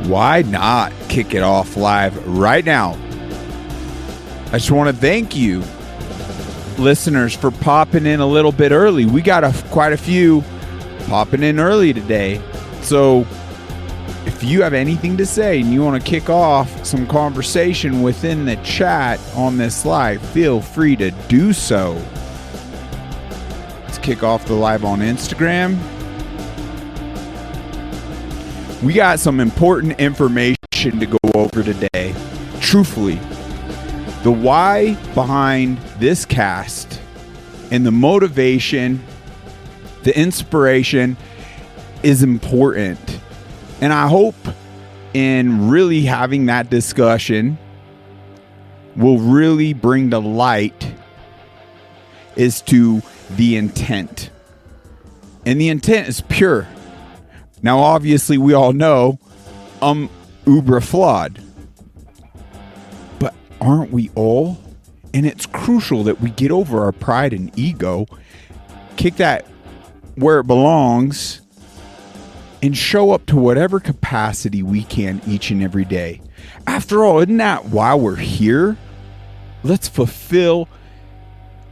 why not kick it off live right now? I just want to thank you, listeners, for popping in a little bit early. We got quite a few popping in early today. So if you have anything to say and you want to kick off some conversation within the chat on this live, feel free to do so. Let's kick off the live on Instagram. We got some important information to go over today. Truthfully, the why behind this cast and the motivation, the inspiration is important. And I hope in really having that discussion will really bring to light is to the intent. And the intent is pure. Now, obviously, we all know I'm uber flawed. But aren't we all? And it's crucial that we get over our pride and ego, kick that where it belongs, and show up to whatever capacity we can each and every day. After all, isn't that why we're here? Let's fulfill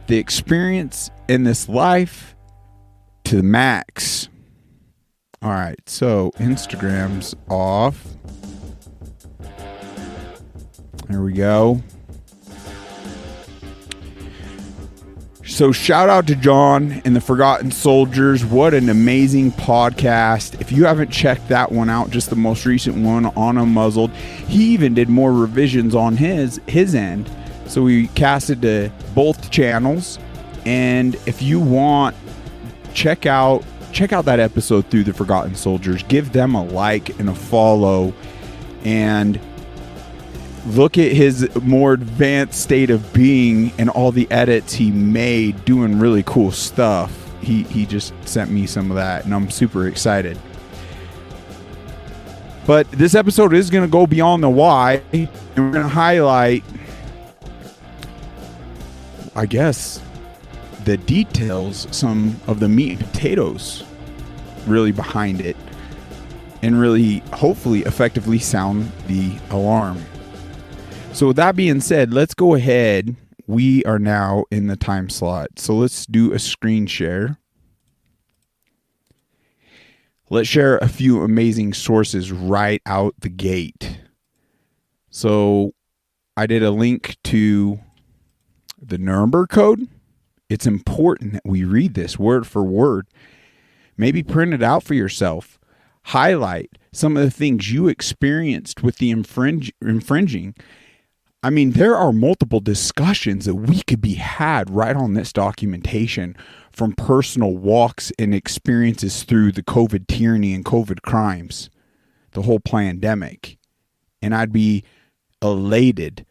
the experience in this life to the max. All right, so Instagram's off. There we go. So shout out to John and the Forgotten Soldiers. What an amazing podcast. If you haven't checked that one out, just the most recent one on UNMUZZLED, he even did more revisions on his end. So we casted to both channels. And if you want, check out that episode through the Forgotten Soldiers. Give them a like and a follow. And look at his more advanced state of being and all the edits he made, doing really cool stuff. He just sent me some of that, and I'm super excited. But this episode is going to go beyond the why, and we're going to highlight, I guess, the details, some of the meat and potatoes really behind it, and really, hopefully, effectively sound the alarm. So with that being said, let's go ahead. We are now in the time slot. So let's do a screen share. Let's share a few amazing sources right out the gate. So I did a link to the Nuremberg Code. It's important that we read this word for word. Maybe print it out for yourself. Highlight some of the things you experienced with the infringing. I mean, there are multiple discussions that we could be had right on this documentation from personal walks and experiences through the COVID tyranny and COVID crimes, the whole pandemic. And I'd be elated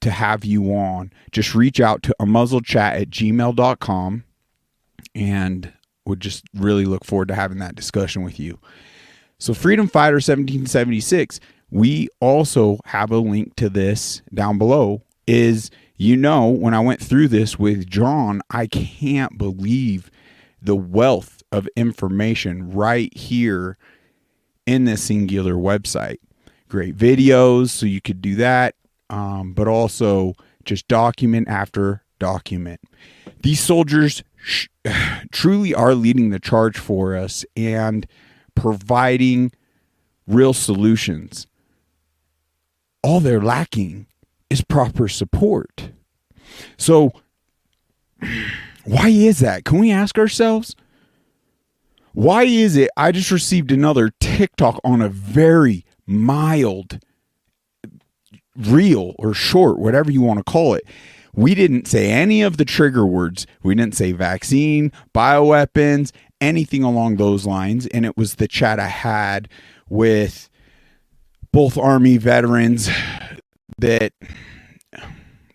to have you on. Just reach out to unmuzzledchat@gmail.com, and would just really look forward to having that discussion with you. So Freedom Fighter 1776, we also have a link to this down below. When I went through this with John, I can't believe the wealth of information right here in this singular website. Great videos, so you could do that, but also just document after document. These soldiers truly are leading the charge for us and providing real solutions. All they're lacking is proper support. So why is that? Can we ask ourselves? Why is it I just received another TikTok on a very mild reel or short, whatever you want to call it? We didn't say any of the trigger words. We didn't say vaccine, bioweapons, anything along those lines. And it was the chat I had with both Army veterans that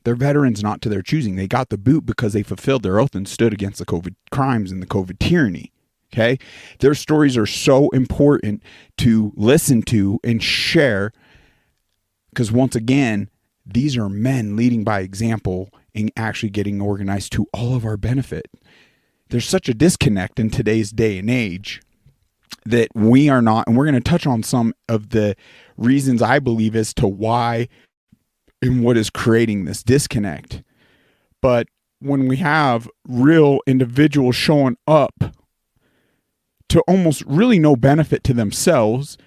they're veterans not to their choosing. They got the boot because they fulfilled their oath and stood against the COVID crimes and the COVID tyranny. Okay. Their stories are so important to listen to and share, because once again, these are men leading by example and actually getting organized to all of our benefit. There's such a disconnect in today's day and age that we are not, and we're going to touch on some of the reasons I believe as to why and what is creating this disconnect. But when we have real individuals showing up to almost really no benefit to themselves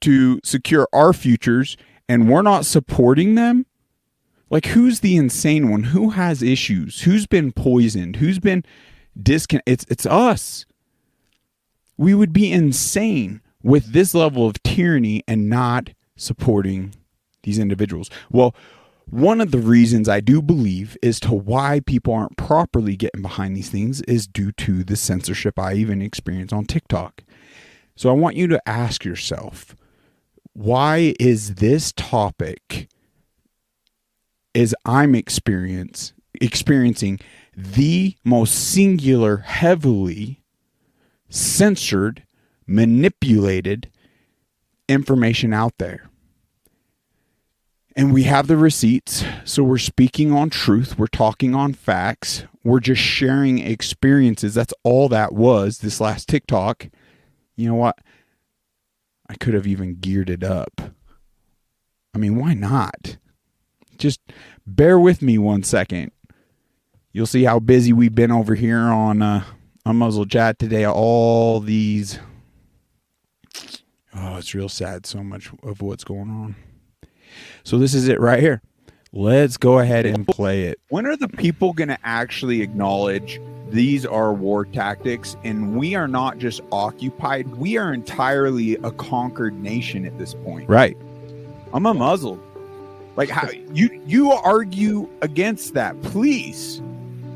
to secure our futures, and we're not supporting them, like, who's the insane one? Who has issues? Who's been poisoned? Who's been disconnected? It's us. We would be insane with this level of tyranny and not supporting these individuals. Well, one of the reasons I do believe as to why people aren't properly getting behind these things is due to the censorship I even experience on TikTok. So I want you to ask yourself, why is this topic, as I'm experiencing the most singular, heavily censored, manipulated information out there? And we have the receipts, so we're speaking on truth, we're talking on facts, we're just sharing experiences. That's all that was this last TikTok. You know what? I could have even geared it up. I mean, why not? Just bear with me 1 second. You'll see how busy we've been over here on Unmuzzled Chat today. All these, it's real sad, so much of what's going on. So this is it right here. Let's go ahead and play it. When are the people going to actually acknowledge these are war tactics and we are not just occupied, we are entirely a conquered nation at this point? Right. I'm unmuzzled. Like, how you argue against that, please.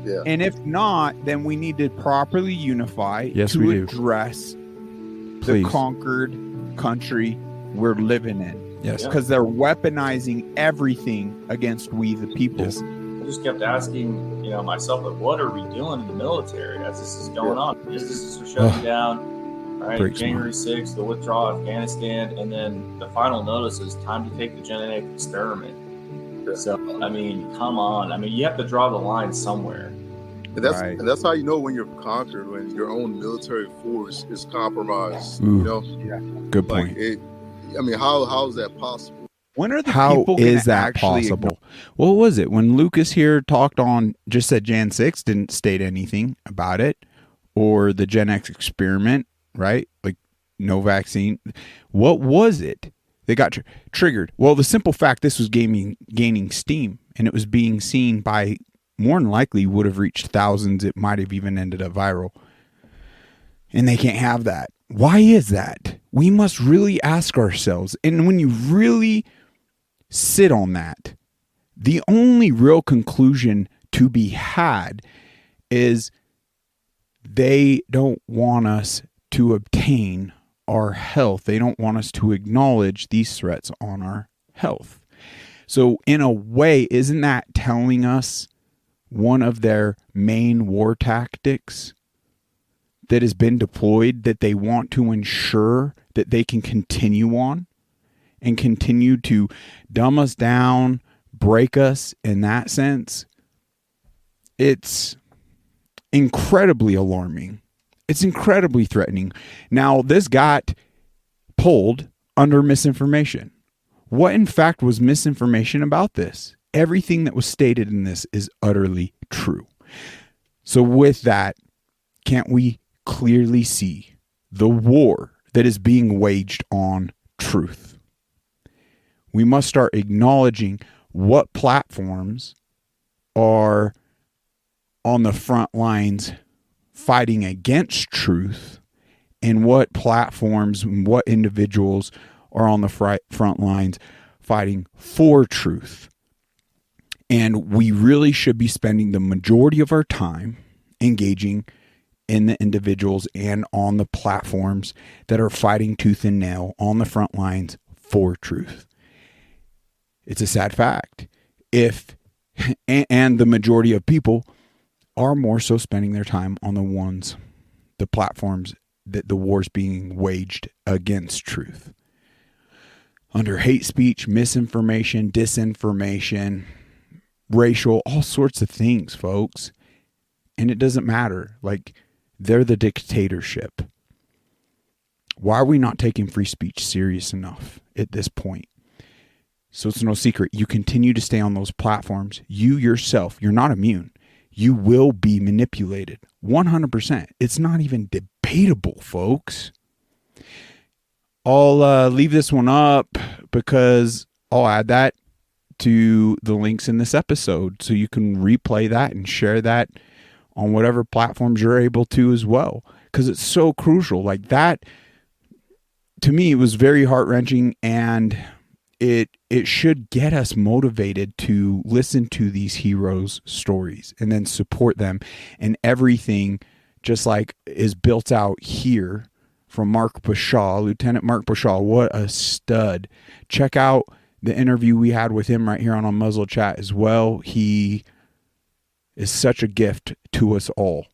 Yeah. And if not, then we need to properly unify to address the conquered country we're living in. Yes, because they're weaponizing everything against we the people. Yes. I just kept asking, myself, like, what are we doing in the military as this is going on? Businesses are shutting down. Right, January 6th, the withdrawal of Afghanistan, and then the final notice is time to take the genetic experiment. Yeah. So, I mean, come on. I mean, you have to draw the line somewhere. And that's how you know when you're conquered, when your own military force is compromised. Ooh. Yeah. Good point. How is that possible? When are the people is that possible? What was it when Lucas here just said Jan 6, didn't state anything about it, or the Gen X experiment, right? Like, no vaccine. What was it? They got triggered. Well, the simple fact this was gaining steam, and it was being seen by, more than likely, would have reached thousands. It might have even ended up viral. And they can't have that. Why is that? We must really ask ourselves. And when you really sit on that, the only real conclusion to be had is they don't want us to obtain our health. They don't want us to acknowledge these threats on our health. So in a way, isn't that telling us one of their main war tactics that has been deployed, that they want to ensure that they can continue on and continue to dumb us down, break us in that sense? It's incredibly alarming. It's incredibly threatening. Now, this got pulled under misinformation. What, in fact, was misinformation about this? Everything that was stated in this is utterly true. So with that, can't we clearly see the war that is being waged on truth? We must start acknowledging what platforms are on the front lines fighting against truth, and what platforms and what individuals are on the front lines fighting for truth. And we really should be spending the majority of our time engaging in the individuals and on the platforms that are fighting tooth and nail on the front lines for truth. It's a sad fact. And the majority of people are more so spending their time on the platforms that the war's being waged against truth. Under hate speech, misinformation, disinformation, racial, all sorts of things, folks. And it doesn't matter. Like, they're the dictatorship. Why are we not taking free speech serious enough at this point? So it's no secret. You continue to stay on those platforms. You yourself, you're not immune. You will be manipulated 100%. It's not even debatable, folks. I'll leave this one up because I'll add that to the links in this episode so you can replay that and share that on whatever platforms you're able to as well, because it's so crucial. Like that, to me, it was very heart-wrenching, and it should get us motivated to listen to these heroes' stories and then support them. And everything just like is built out here from Mark Bashaw, Lieutenant Mark Bashaw. What a stud. Check out the interview we had with him right here on Unmuzzled Chat as well. He is such a gift to us all.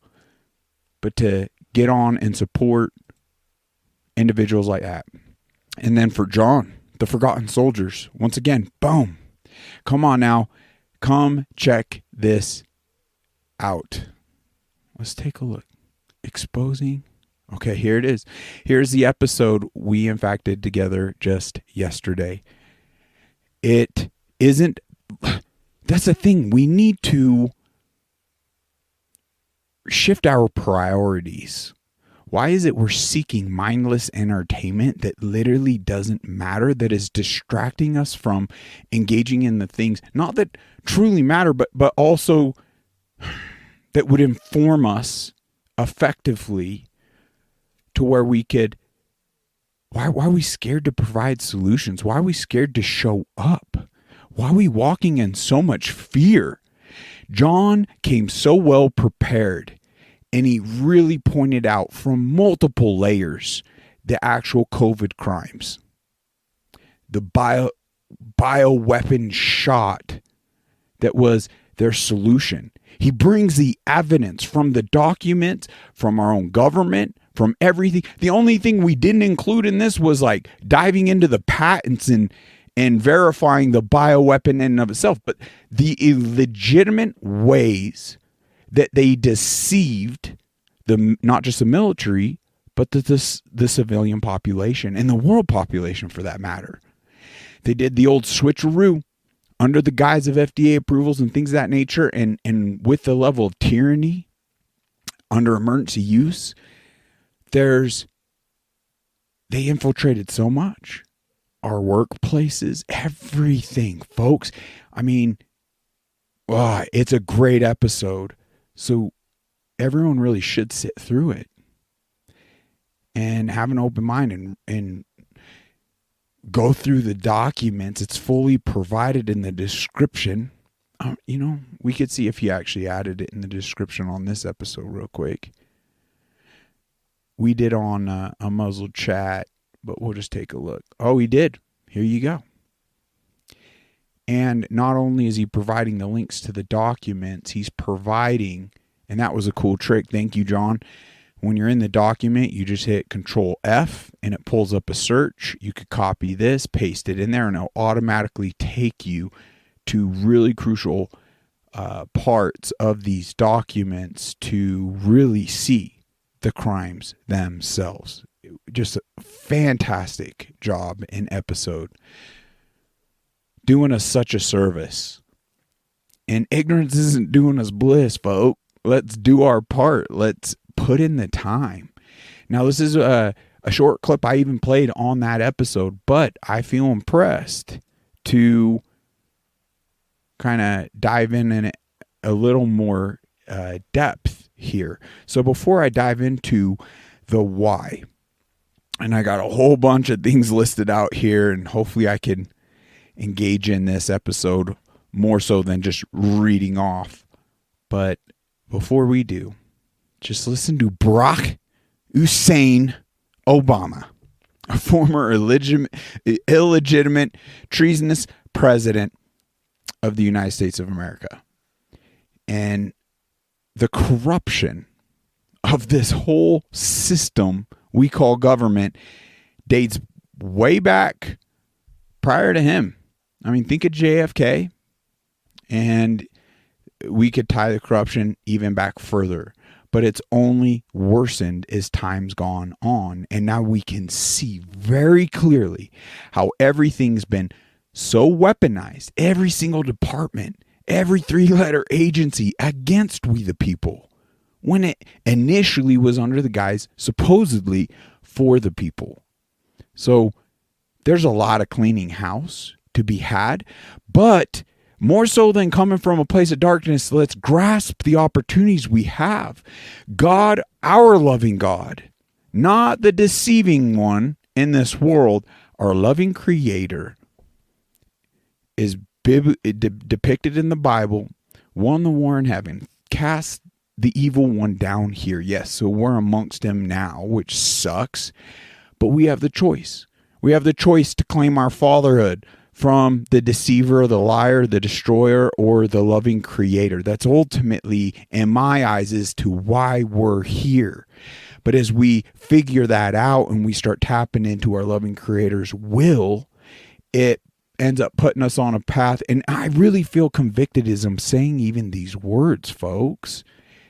But to get on and support individuals like that. And then for John, the Forgotten Soldiers, once again, boom. Come on now. Come check this out. Let's take a look. Exposing. Okay, here it is. Here's the episode we in fact did together just yesterday. It isn't, that's the thing. We need to shift our priorities. Why is it we're seeking mindless entertainment that literally doesn't matter, that is distracting us from engaging in the things, not that truly matter, but also that would inform us effectively to where we could, why are we scared to provide solutions? Why are we scared to show up? Why are we walking in so much fear? John came so well prepared, and he really pointed out from multiple layers the actual COVID crimes. The bioweapon shot that was their solution. He brings the evidence from the documents, from our own government, from everything. The only thing we didn't include in this was like diving into the patents and verifying the bioweapon in and of itself. But the illegitimate ways that they deceived not just the military, but the civilian population and the world population for that matter. They did the old switcheroo under the guise of FDA approvals and things of that nature, and with the level of tyranny under emergency use, they infiltrated so much. Our workplaces, everything, folks. I mean, it's a great episode. So everyone really should sit through it and have an open mind and go through the documents. It's fully provided in the description. We could see if he actually added it in the description on this episode real quick. We did on a muzzled chat, but we'll just take a look. Oh, he did. Here you go. And not only is he providing the links to the documents, he's providing, and that was a cool trick. Thank you, John. When you're in the document, you just hit Control F and it pulls up a search. You could copy this, paste it in there, and it'll automatically take you to really crucial parts of these documents to really see the crimes themselves. Just a fantastic job in episode. Doing us such a service. And ignorance isn't doing us bliss, folks. Let's do our part. Let's put in the time. Now, this is a short clip I even played on that episode, but I feel impressed to kind of dive in a little more depth here. So before I dive into the why, and I got a whole bunch of things listed out here, and hopefully I can engage in this episode more so than just reading off. But before we do, just listen to Barack Hussein Obama, a former illegitimate, treasonous president of the United States of America. And the corruption of this whole system we call government dates way back prior to him. I mean, think of JFK, and we could tie the corruption even back further. but it's only worsened as time's gone on. And now we can see very clearly how everything's been so weaponized, every single department, every three-letter agency against we the people, when it initially was under the guise supposedly for the people. So there's a lot of cleaning house to be had, but more so than coming from a place of darkness, let's grasp the opportunities we have. God, our loving God, not the deceiving one in this world, our loving creator, is depicted in the Bible, won the war in heaven, cast the evil one down here. Yes, so we're amongst him now, which sucks, but we have the choice. We have the choice to claim our fatherhood from the deceiver, the liar, the destroyer, or the loving creator. That's ultimately, in my eyes, as to why we're here. But as we figure that out and we start tapping into our loving creator's will, it ends up putting us on a path. And I really feel convicted as I'm saying even these words, folks.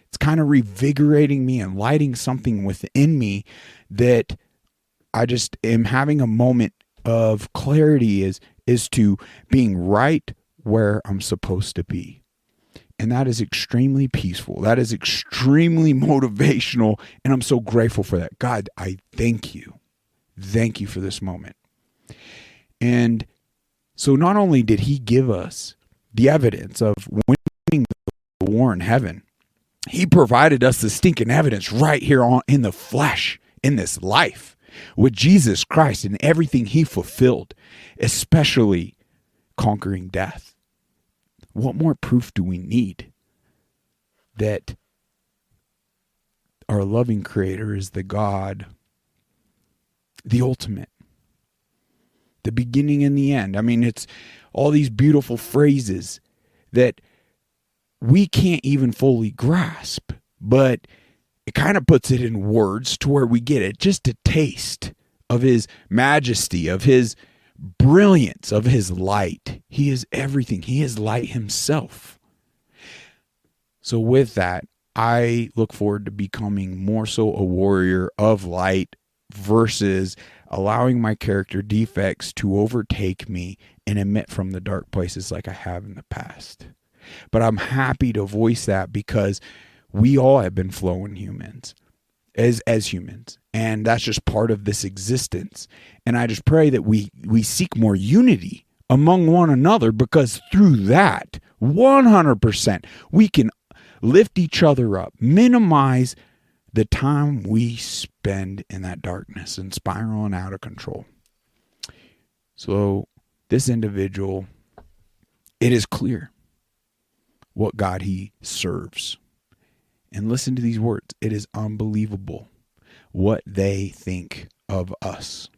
It's kind of revigorating me and lighting something within me that I just am having a moment of clarity is to being right where I'm supposed to be. And that is extremely peaceful. That is extremely motivational. And I'm so grateful for that. God, I thank you. Thank you for this moment. And so not only did he give us the evidence of winning the war in heaven, he provided us the stinking evidence right here in the flesh, in this life, with Jesus Christ and everything he fulfilled, especially conquering death. What more proof do we need that our loving creator is the God, the ultimate, the beginning and the end? I mean, it's all these beautiful phrases that we can't even fully grasp, but it kind of puts it in words to where we get it, just a taste of his majesty, of his brilliance, of his light. He is everything. He is light himself. So with that, I look forward to becoming more so a warrior of light versus allowing my character defects to overtake me and emit from the dark places like I have in the past. But I'm happy to voice that because we all have been flowing humans as humans. And that's just part of this existence. And I just pray that we seek more unity among one another, because through that, 100%, we can lift each other up, minimize the time we spend in that darkness and spiraling out of control. So this individual, it is clear what God he serves. And listen to these words. It is unbelievable what they think of us.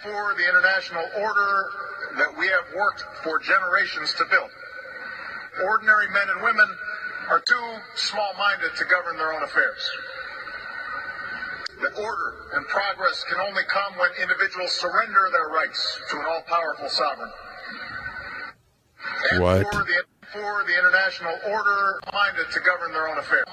For the international order that we have worked for generations to build. Ordinary men and women are too small-minded to govern their own affairs. The order and progress can only come when individuals surrender their rights to an all-powerful sovereign. And what? For the international order, minded to govern their own affairs.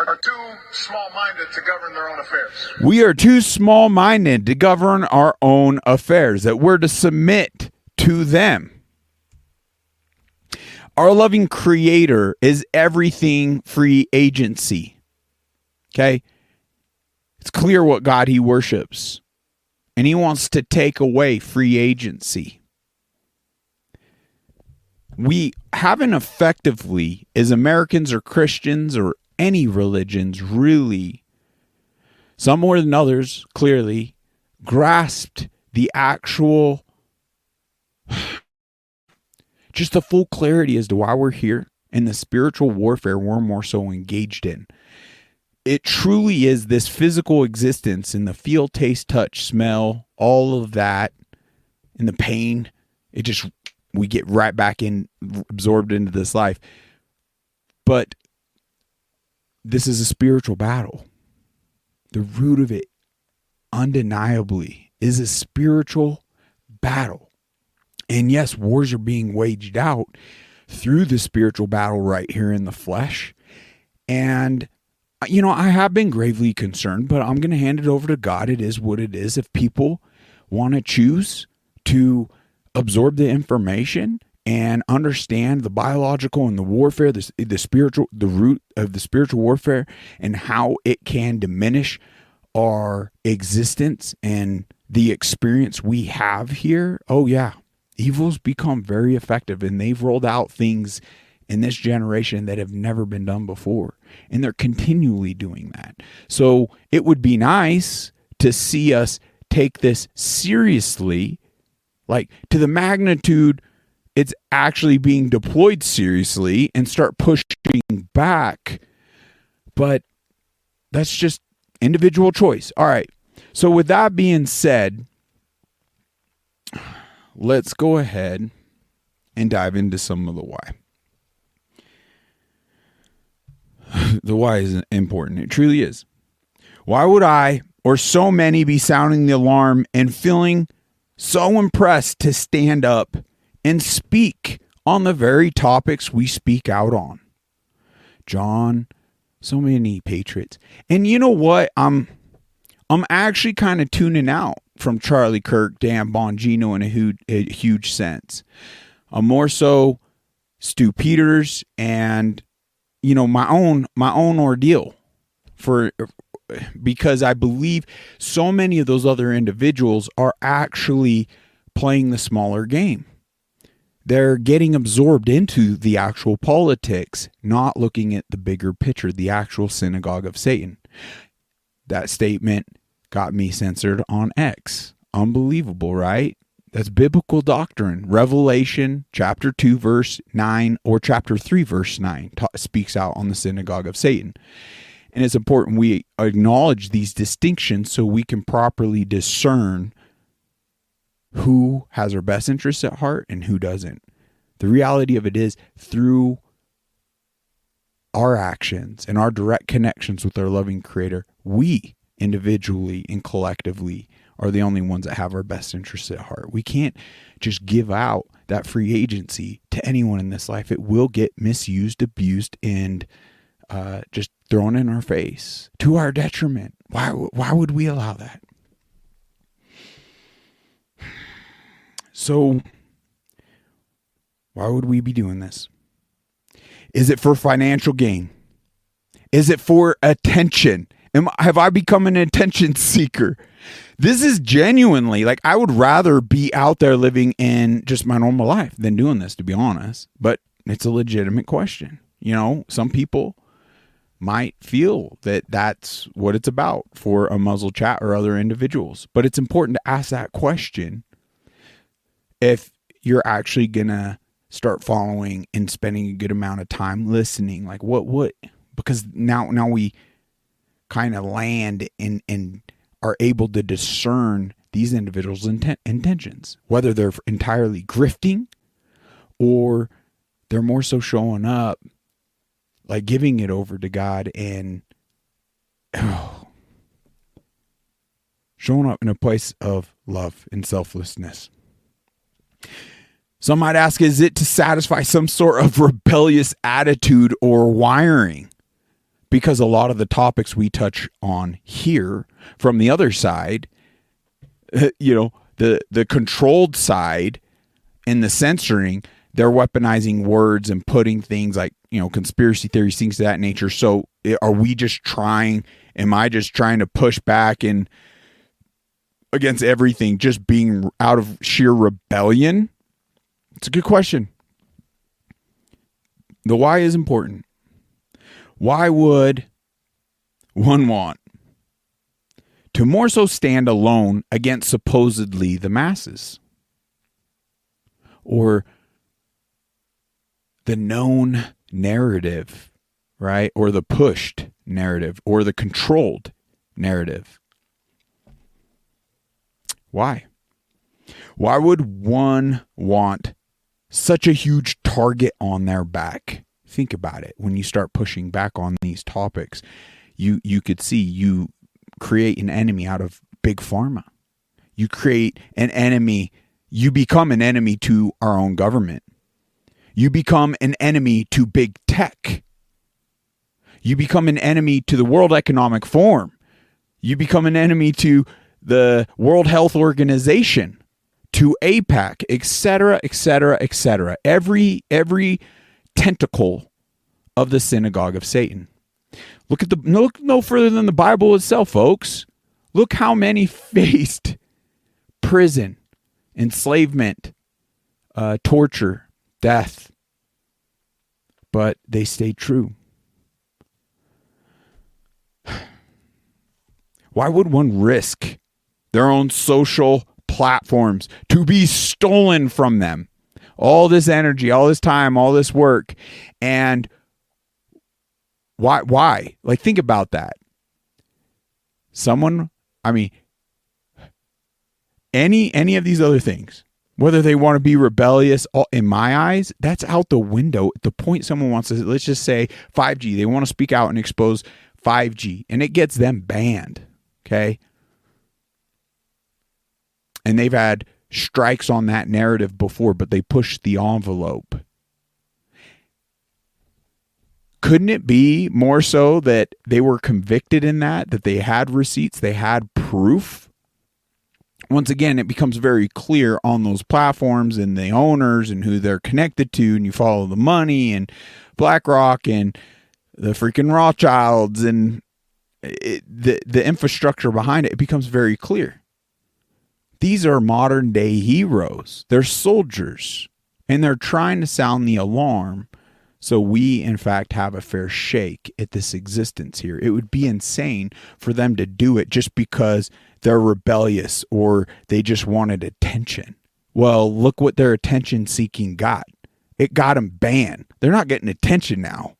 Are too small-minded to govern their own affairs. We are too small-minded to govern our own affairs, that we're to submit to them. Our loving creator is everything free agency. Okay? It's clear what God he worships. And he wants to take away free agency. We haven't effectively, as Americans or Christians or any religions really, some more than others, clearly, grasped the actual, just the full clarity as to why we're here and the spiritual warfare we're more so engaged in. It truly is this physical existence and the feel, taste, touch, smell, all of that, and the pain. We get right back in, absorbed into this life. But this is a spiritual battle. The root of it, undeniably, is a spiritual battle. And yes, wars are being waged out through the spiritual battle right here in the flesh. And I have been gravely concerned, but I'm going to hand it over to God. It is what it is. If people want to choose to absorb the information and understand the biological and the warfare, the spiritual, the root of the spiritual warfare, and how it can diminish our existence and the experience we have here. Oh yeah, evil's become very effective, and they've rolled out things in this generation that have never been done before, and they're continually doing that. So it would be nice to see us take this seriously, like to the magnitude it's actually being deployed seriously, and start pushing back. But that's just individual choice. All right. So with that being said, let's go ahead and dive into some of the why. The why is important. It truly is. Why would I or so many be sounding the alarm and feeling so impressed to stand up and speak on the very topics we speak out on? John, so many patriots. And you know what? I'm actually kind of tuning out from Charlie Kirk, Dan Bongino in a huge sense. More so Stu Peters and my own ordeal, because I believe so many of those other individuals are actually playing the smaller game. They're getting absorbed into the actual politics, not looking at the bigger picture, the actual synagogue of Satan. That statement got me censored on X. Unbelievable, right? That's biblical doctrine. Revelation chapter 2 verse 9 or chapter 3 verse 9 speaks out on the synagogue of Satan. And it's important we acknowledge these distinctions so we can properly discern who has our best interests at heart and who doesn't. The reality of it is, through our actions and our direct connections with our loving Creator, we individually and collectively are the only ones that have our best interests at heart. We can't just give out that free agency to anyone in this life. It will get misused, abused, and just thrown in our face to our detriment. Why would we allow that? So, why would we be doing this? Is it for financial gain? Is it for attention? Have I become an attention seeker? This is genuinely, like, I would rather be out there living in just my normal life than doing this, to be honest. But it's a legitimate question. Some people might feel that that's what it's about for a muzzle chat or other individuals. But it's important to ask that question if you're actually going to start following and spending a good amount of time listening. Like what, because now we kind of land and are able to discern these individuals' intentions, whether they're entirely grifting or they're more so showing up, like giving it over to God and showing up in a place of love and selflessness. Some might ask, is it to satisfy some sort of rebellious attitude or wiring? Because a lot of the topics we touch on here from the other side, the controlled side and the censoring, they're weaponizing words and putting things like, conspiracy theories, things of that nature. So am I just trying to push back and against everything, just being out of sheer rebellion? It's a good question. The why is important. Why would one want to more so stand alone against supposedly the masses or the known narrative, right? Or the pushed narrative or the controlled narrative? Why? Why would one want such a huge target on their back? Think about it. When you start pushing back on these topics, you could see you create an enemy out of big pharma. You create an enemy. You become an enemy to our own government. You become an enemy to big tech. You become an enemy to the World Economic Forum. You become an enemy to the World Health Organization, to AIPAC, etc., etc., etc. Every tentacle of the synagogue of Satan. Look no further than the Bible itself, folks. Look how many faced prison, enslavement, torture, death, but they stayed true. Why would one risk their own social platforms to be stolen from them? All this energy, all this time, all this work. And why? Like, think about that. Any of these other things, whether they want to be rebellious, in my eyes, that's out the window. At the point someone wants to, let's just say 5G, they want to speak out and expose 5G, and it gets them banned. Okay. And they've had strikes on that narrative before, but they pushed the envelope. Couldn't it be more so that they were convicted in that they had receipts, they had proof? Once again, it becomes very clear on those platforms and the owners and who they're connected to, and you follow the money and BlackRock and the freaking Rothschilds and the infrastructure behind it, it becomes very clear. These are modern day heroes. They're soldiers, and they're trying to sound the alarm so we, in fact, have a fair shake at this existence here. It would be insane for them to do it just because they're rebellious or they just wanted attention. Well, look what their attention seeking got. It got them banned. They're not getting attention now.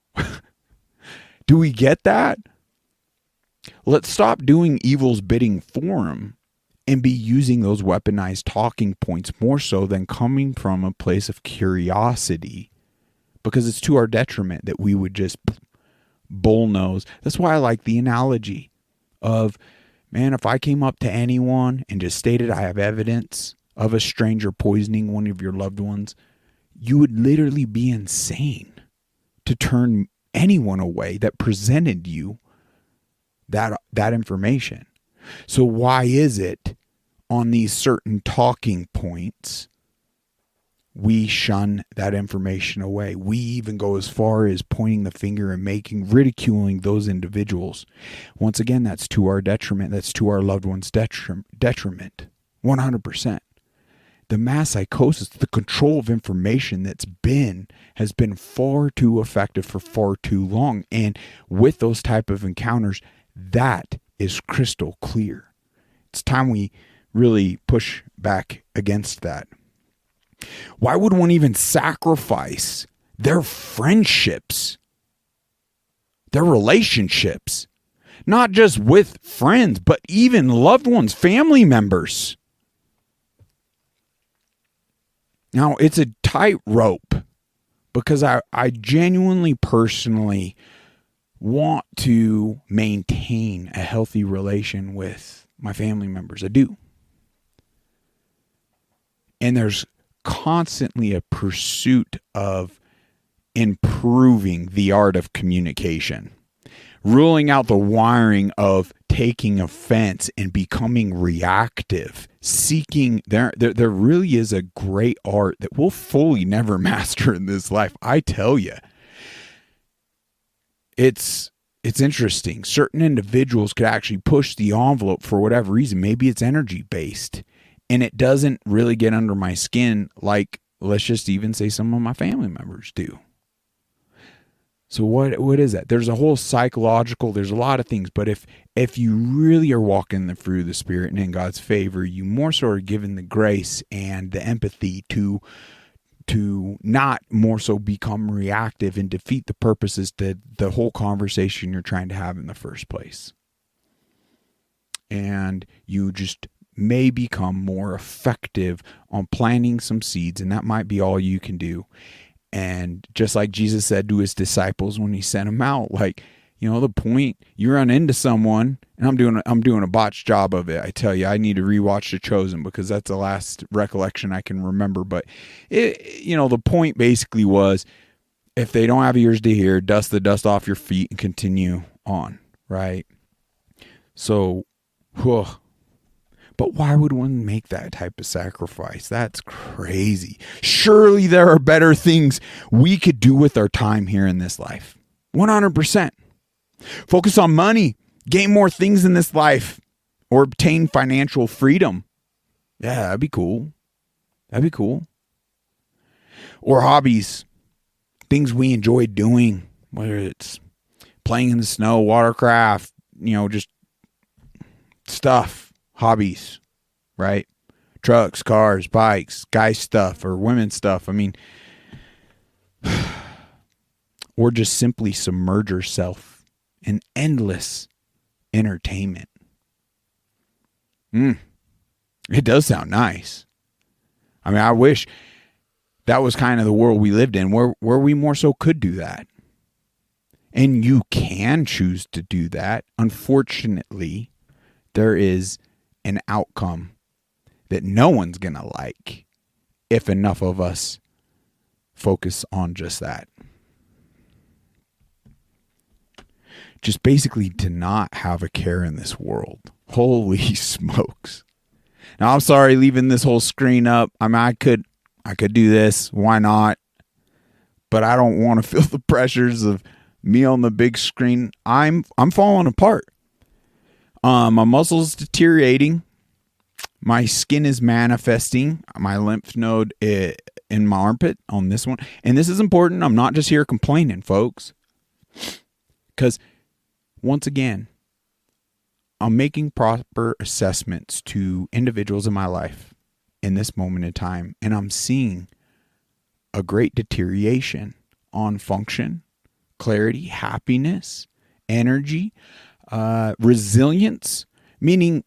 Do we get that? Let's stop doing evil's bidding for them and be using those weaponized talking points more so than coming from a place of curiosity, because it's to our detriment that we would just bullnose. That's why I like the analogy of, man, if I came up to anyone and just stated I have evidence of a stranger poisoning one of your loved ones, you would literally be insane to turn anyone away that presented you that information. So why is it on these certain talking points we shun that information away? We even go as far as pointing the finger and ridiculing those individuals. Once again, that's to our detriment. That's to our loved ones' detriment. 100%. The mass psychosis, the control of information has been far too effective for far too long. And with those type of encounters, that is crystal clear. It's time we really push back against that. Why would one even sacrifice their friendships, their relationships, not just with friends, but even loved ones, family members? Now, it's a tightrope because I genuinely, personally want to maintain a healthy relation with my family members. I do. And there's constantly a pursuit of improving the art of communication, ruling out the wiring of taking offense and becoming reactive, seeking. There really is a great art that we'll fully never master in this life. I tell you, it's interesting. Certain individuals could actually push the envelope for whatever reason. Maybe it's energy based. And it doesn't really get under my skin like, let's just even say, some of my family members do. So what is that? There's a whole psychological, there's a lot of things. But if you really are walking the fruit of the Spirit and in God's favor, you more so are given the grace and the empathy to not more so become reactive and defeat the purposes that the whole conversation you're trying to have in the first place. And you just may become more effective on planting some seeds, and that might be all you can do. And just like Jesus said to his disciples when he sent them out, like, the point, you run into someone, and I'm doing a botched job of it. I tell you, I need to rewatch The Chosen because that's the last recollection I can remember. But the point basically was, if they don't have ears to hear, dust the dust off your feet and continue on, right? So, but why would one make that type of sacrifice? That's crazy. Surely there are better things we could do with our time here in this life. 100%. Focus on money, gain more things in this life, or obtain financial freedom. Yeah, that'd be cool. That'd be cool. Or hobbies, things we enjoy doing, whether it's playing in the snow, watercraft, just stuff, hobbies, right? Trucks, cars, bikes, guy stuff, or women's stuff. I mean, or just simply submerge yourself in endless entertainment. It does sound nice. I mean, I wish that was kind of the world we lived in, where we more so could do that. And you can choose to do that. Unfortunately, there is an outcome that no one's going to like if enough of us focus on just that. Just basically to not have a care in this world. Holy smokes. Now, I'm sorry leaving this whole screen up. I mean, I could do this. Why not? But I don't want to feel the pressures of me on the big screen. I'm falling apart. My muscles deteriorating. My skin is manifesting. My lymph node in my armpit on this one. And this is important. I'm not just here complaining, folks. Because once again, I'm making proper assessments to individuals in my life in this moment in time, and I'm seeing a great deterioration on function, clarity, happiness, energy, resilience, meaning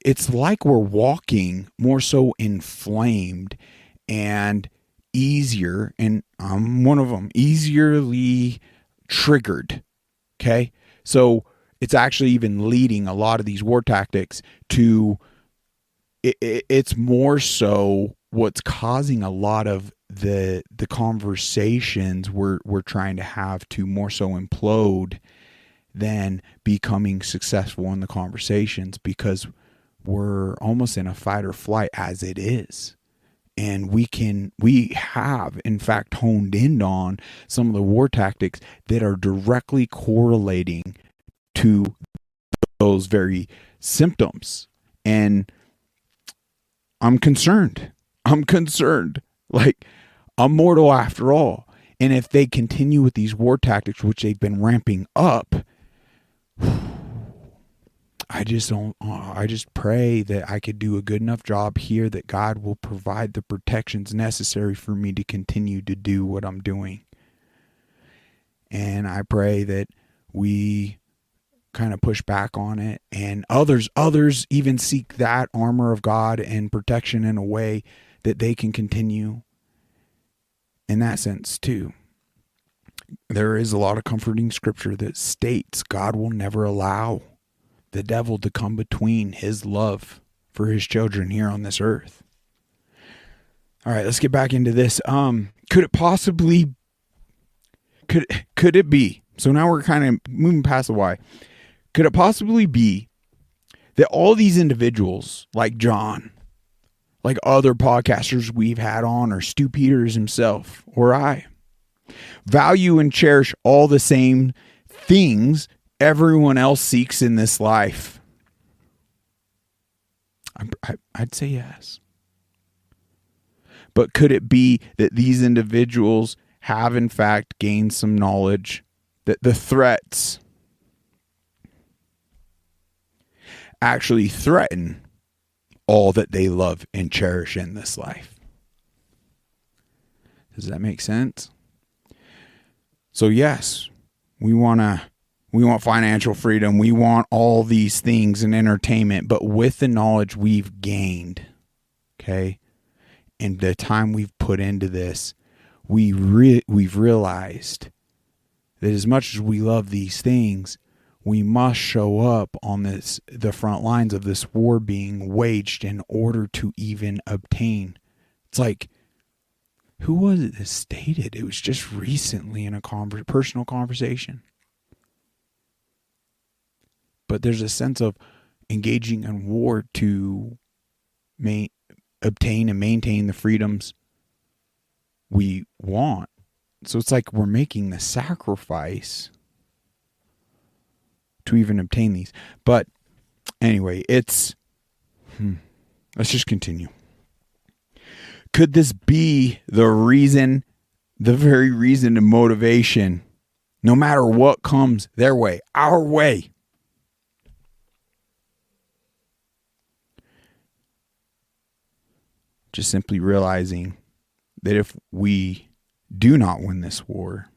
it's like we're walking more so inflamed and easier, and I'm one of them, easily triggered. Okay, so it's actually even leading a lot of these war tactics to, it's more so what's causing a lot of the conversations we're trying to have to more so implode than becoming successful in the conversations, because we're almost in a fight or flight as it is. And we have in fact honed in on some of the war tactics that are directly correlating to those very symptoms. And I'm concerned. Like, I'm mortal after all. And if they continue with these war tactics, which they've been ramping up, I just pray that I could do a good enough job here that God will provide the protections necessary for me to continue to do what I'm doing. And I pray that we kind of push back on it, and others even seek that armor of God and protection in a way that they can continue in that sense too. There is a lot of comforting scripture that states God will never allow the devil to come between his love for his children here on this earth. All right, let's get back into this. Could it be? So now we're kind of moving past the why. Could it possibly be that all these individuals, like John, like other podcasters we've had on, or Stu Peters himself, or I, value and cherish all the same things everyone else seeks in this life? I'd say yes. But could it be that these individuals have in fact gained some knowledge that the threats actually threaten all that they love and cherish in this life? Does that make sense? So yes, we want financial freedom. We want all these things in entertainment, but with the knowledge we've gained, okay, and the time we've put into this, we've realized that as much as we love these things, we must show up on the front lines of this war being waged in order to even obtain. It's like Who was it that stated? It was just recently in a personal conversation. But there's a sense of engaging in war to obtain and maintain the freedoms we want. So it's like we're making the sacrifice to even obtain these. But anyway, let's just continue. Could this be the reason, the very reason and motivation, no matter what comes their way, our way? Just simply realizing that if we do not win this war,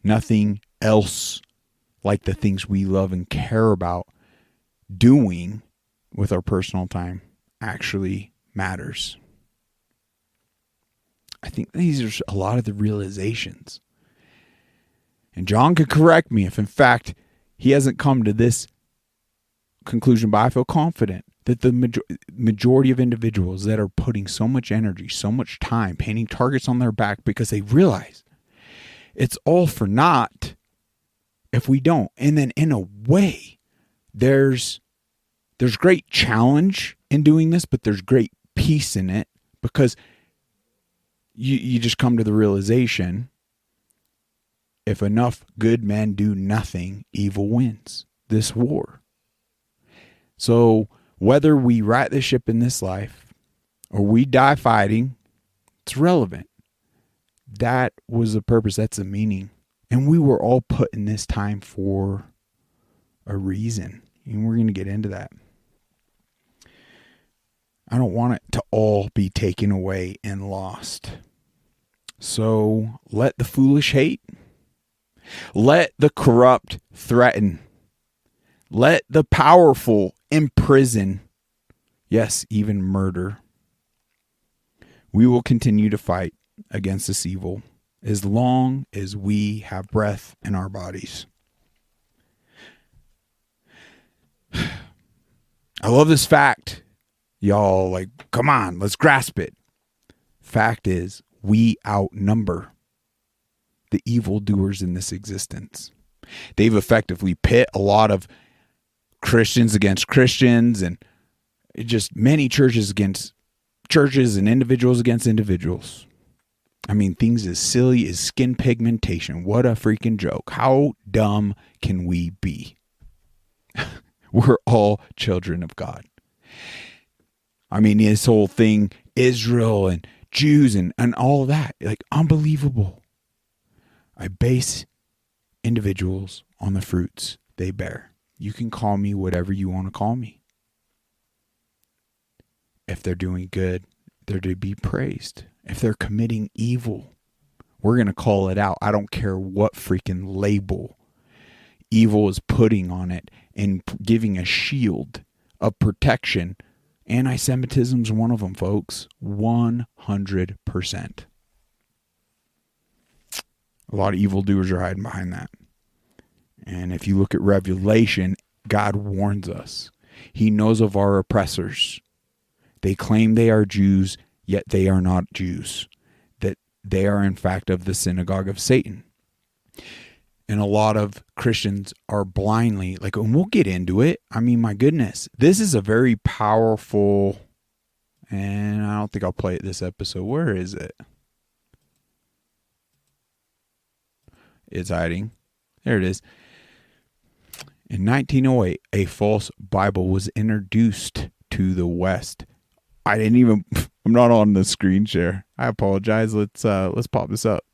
nothing else like the things we love and care about doing with our personal time actually matters. I think these are a lot of the realizations. And John could correct me if in fact he hasn't come to this conclusion, but I feel confident that the majority of individuals that are putting so much energy, so much time, painting targets on their back because they realize it's all for naught if we don't. And then in a way, there's great challenge in doing this, but there's great peace in it because you just come to the realization, if enough good men do nothing, evil wins this war. So whether we right the ship in this life or we die fighting, it's relevant. That was the purpose. That's the meaning. And we were all put in this time for a reason. And we're going to get into that. I don't want it to all be taken away and lost. So let the foolish hate. Let the corrupt threaten. Let the powerful imprison. Yes, even murder. We will continue to fight against this evil as long as we have breath in our bodies. I love this fact. Y'all, like, come on, let's grasp it. Fact is, we outnumber the evildoers in this existence. They've effectively pit a lot of Christians against Christians and just many churches against churches and individuals against individuals. I mean, things as silly as skin pigmentation. What a freaking joke. How dumb can we be? We're all children of God. I mean, this whole thing, Israel and Jews and all of that, like unbelievable. I base individuals on the fruits they bear. You can call me whatever you want to call me. If they're doing good, they're to be praised. If they're committing evil, we're going to call it out. I don't care what freaking label evil is putting on it and giving a shield of protection. Anti-Semitism is one of them, folks. 100%. A lot of evildoers are hiding behind that. And if you look at Revelation, God warns us. He knows of our oppressors. They claim they are Jews, yet they are not Jews. That they are, in fact, of the synagogue of Satan. And a lot of Christians are blindly, like, and we'll get into it. I mean, my goodness, this is a very powerful, and I don't think I'll play it this episode. Where is it? It's hiding. There it is. In 1908, a false Bible was introduced to the West. I'm not on the screen share. I apologize. Let's pop this up.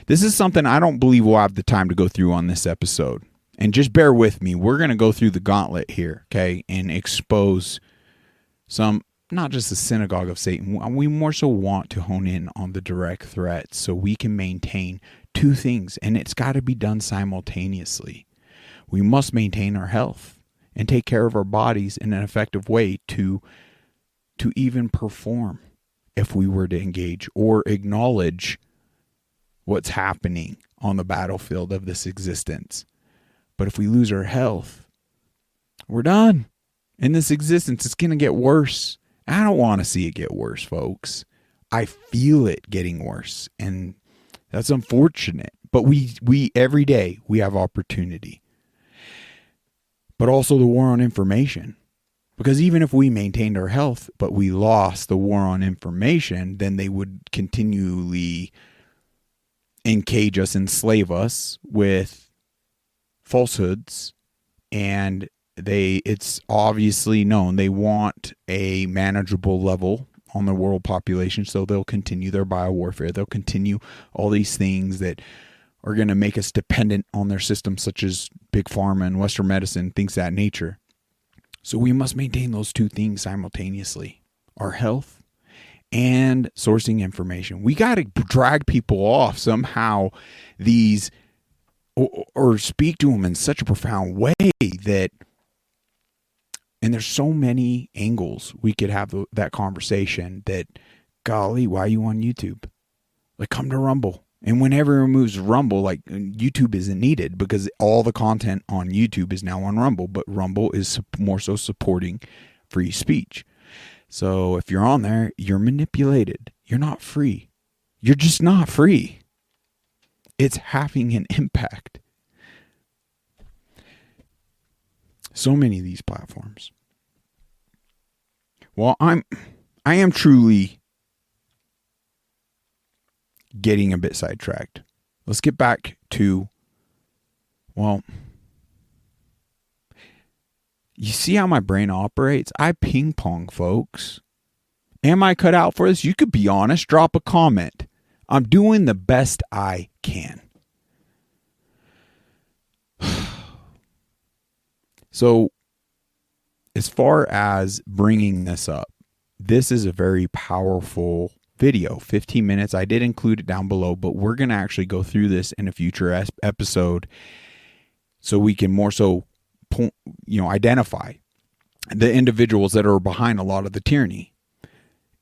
This is something I don't believe we'll have the time to go through on this episode. And just bear with me. We're going to go through the gauntlet here, okay, and expose some, not just the synagogue of Satan. We more so want to hone in on the direct threats so we can maintain two things, and it's got to be done simultaneously. We must maintain our health and take care of our bodies in an effective way to even perform if we were to engage or acknowledge what's happening on the battlefield of this existence. But if we lose our health, we're done. In this existence, it's going to get worse. I don't want to see it get worse, folks. I feel it getting worse, and that's unfortunate. But we every day we have opportunity. But also the war on information. Because even if we maintained our health, but we lost the war on information, then they would continually encage us, enslave us with falsehoods. And it's obviously known they want a manageable level on the world population. So they'll continue their biowarfare. They'll continue all these things that are going to make us dependent on their systems, such as big pharma and Western medicine, things of that nature. So we must maintain those two things simultaneously, our health and sourcing information. We got to drag people off somehow these, or speak to them in such a profound way that, and there's so many angles we could have that conversation that, golly, why are you on YouTube? Like, come to Rumble. And whenever everyone moves Rumble, like, YouTube isn't needed because all the content on YouTube is now on Rumble, but Rumble is more so supporting free speech. So if you're on there, you're manipulated. You're not free. You're just not free. It's having an impact. So many of these platforms. Well, I am truly getting a bit sidetracked. Let's get back to, well, you see how my brain operates? I ping pong, folks. Am I cut out for this? You could be honest. Drop a comment. I'm doing the best I can. So, as far as bringing this up, this is a very powerful video, 15 minutes. I did include it down below, but we're going to actually go through this in a future episode so we can more so, identify the individuals that are behind a lot of the tyranny.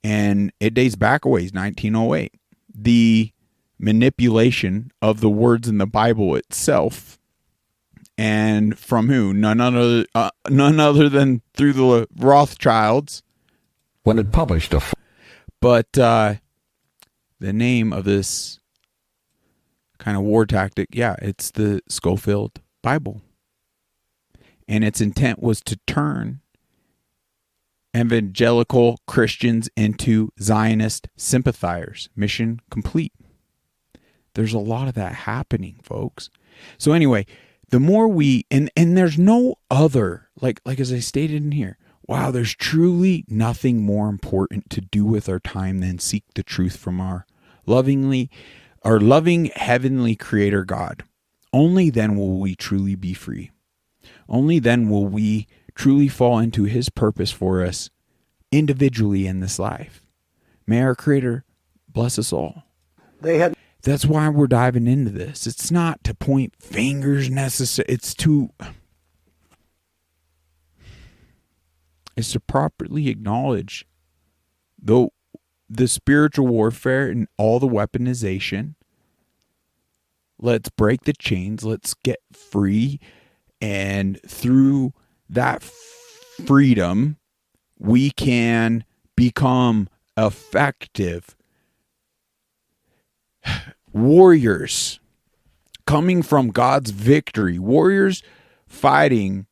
And it dates back a ways, 1908. The manipulation of the words in the Bible itself, and from who? None other than through the Rothschilds. When it published a... But the name of this kind of war tactic, it's the Schofield Bible. And its intent was to turn evangelical Christians into Zionist sympathizers. Mission complete. There's a lot of that happening, folks. So anyway, the more we, and there's no other, like as I stated in here, wow, there's truly nothing more important to do with our time than seek the truth from our loving heavenly creator God. Only then will we truly be free. Only then will we truly fall into his purpose for us individually in this life. May our creator bless us all. That's why we're diving into this. It's not to point fingers necessarily. It's to properly acknowledge the spiritual warfare and all the weaponization. Let's break the chains. Let's get free. And through that freedom, we can become effective warriors coming from God's victory. Warriors fighting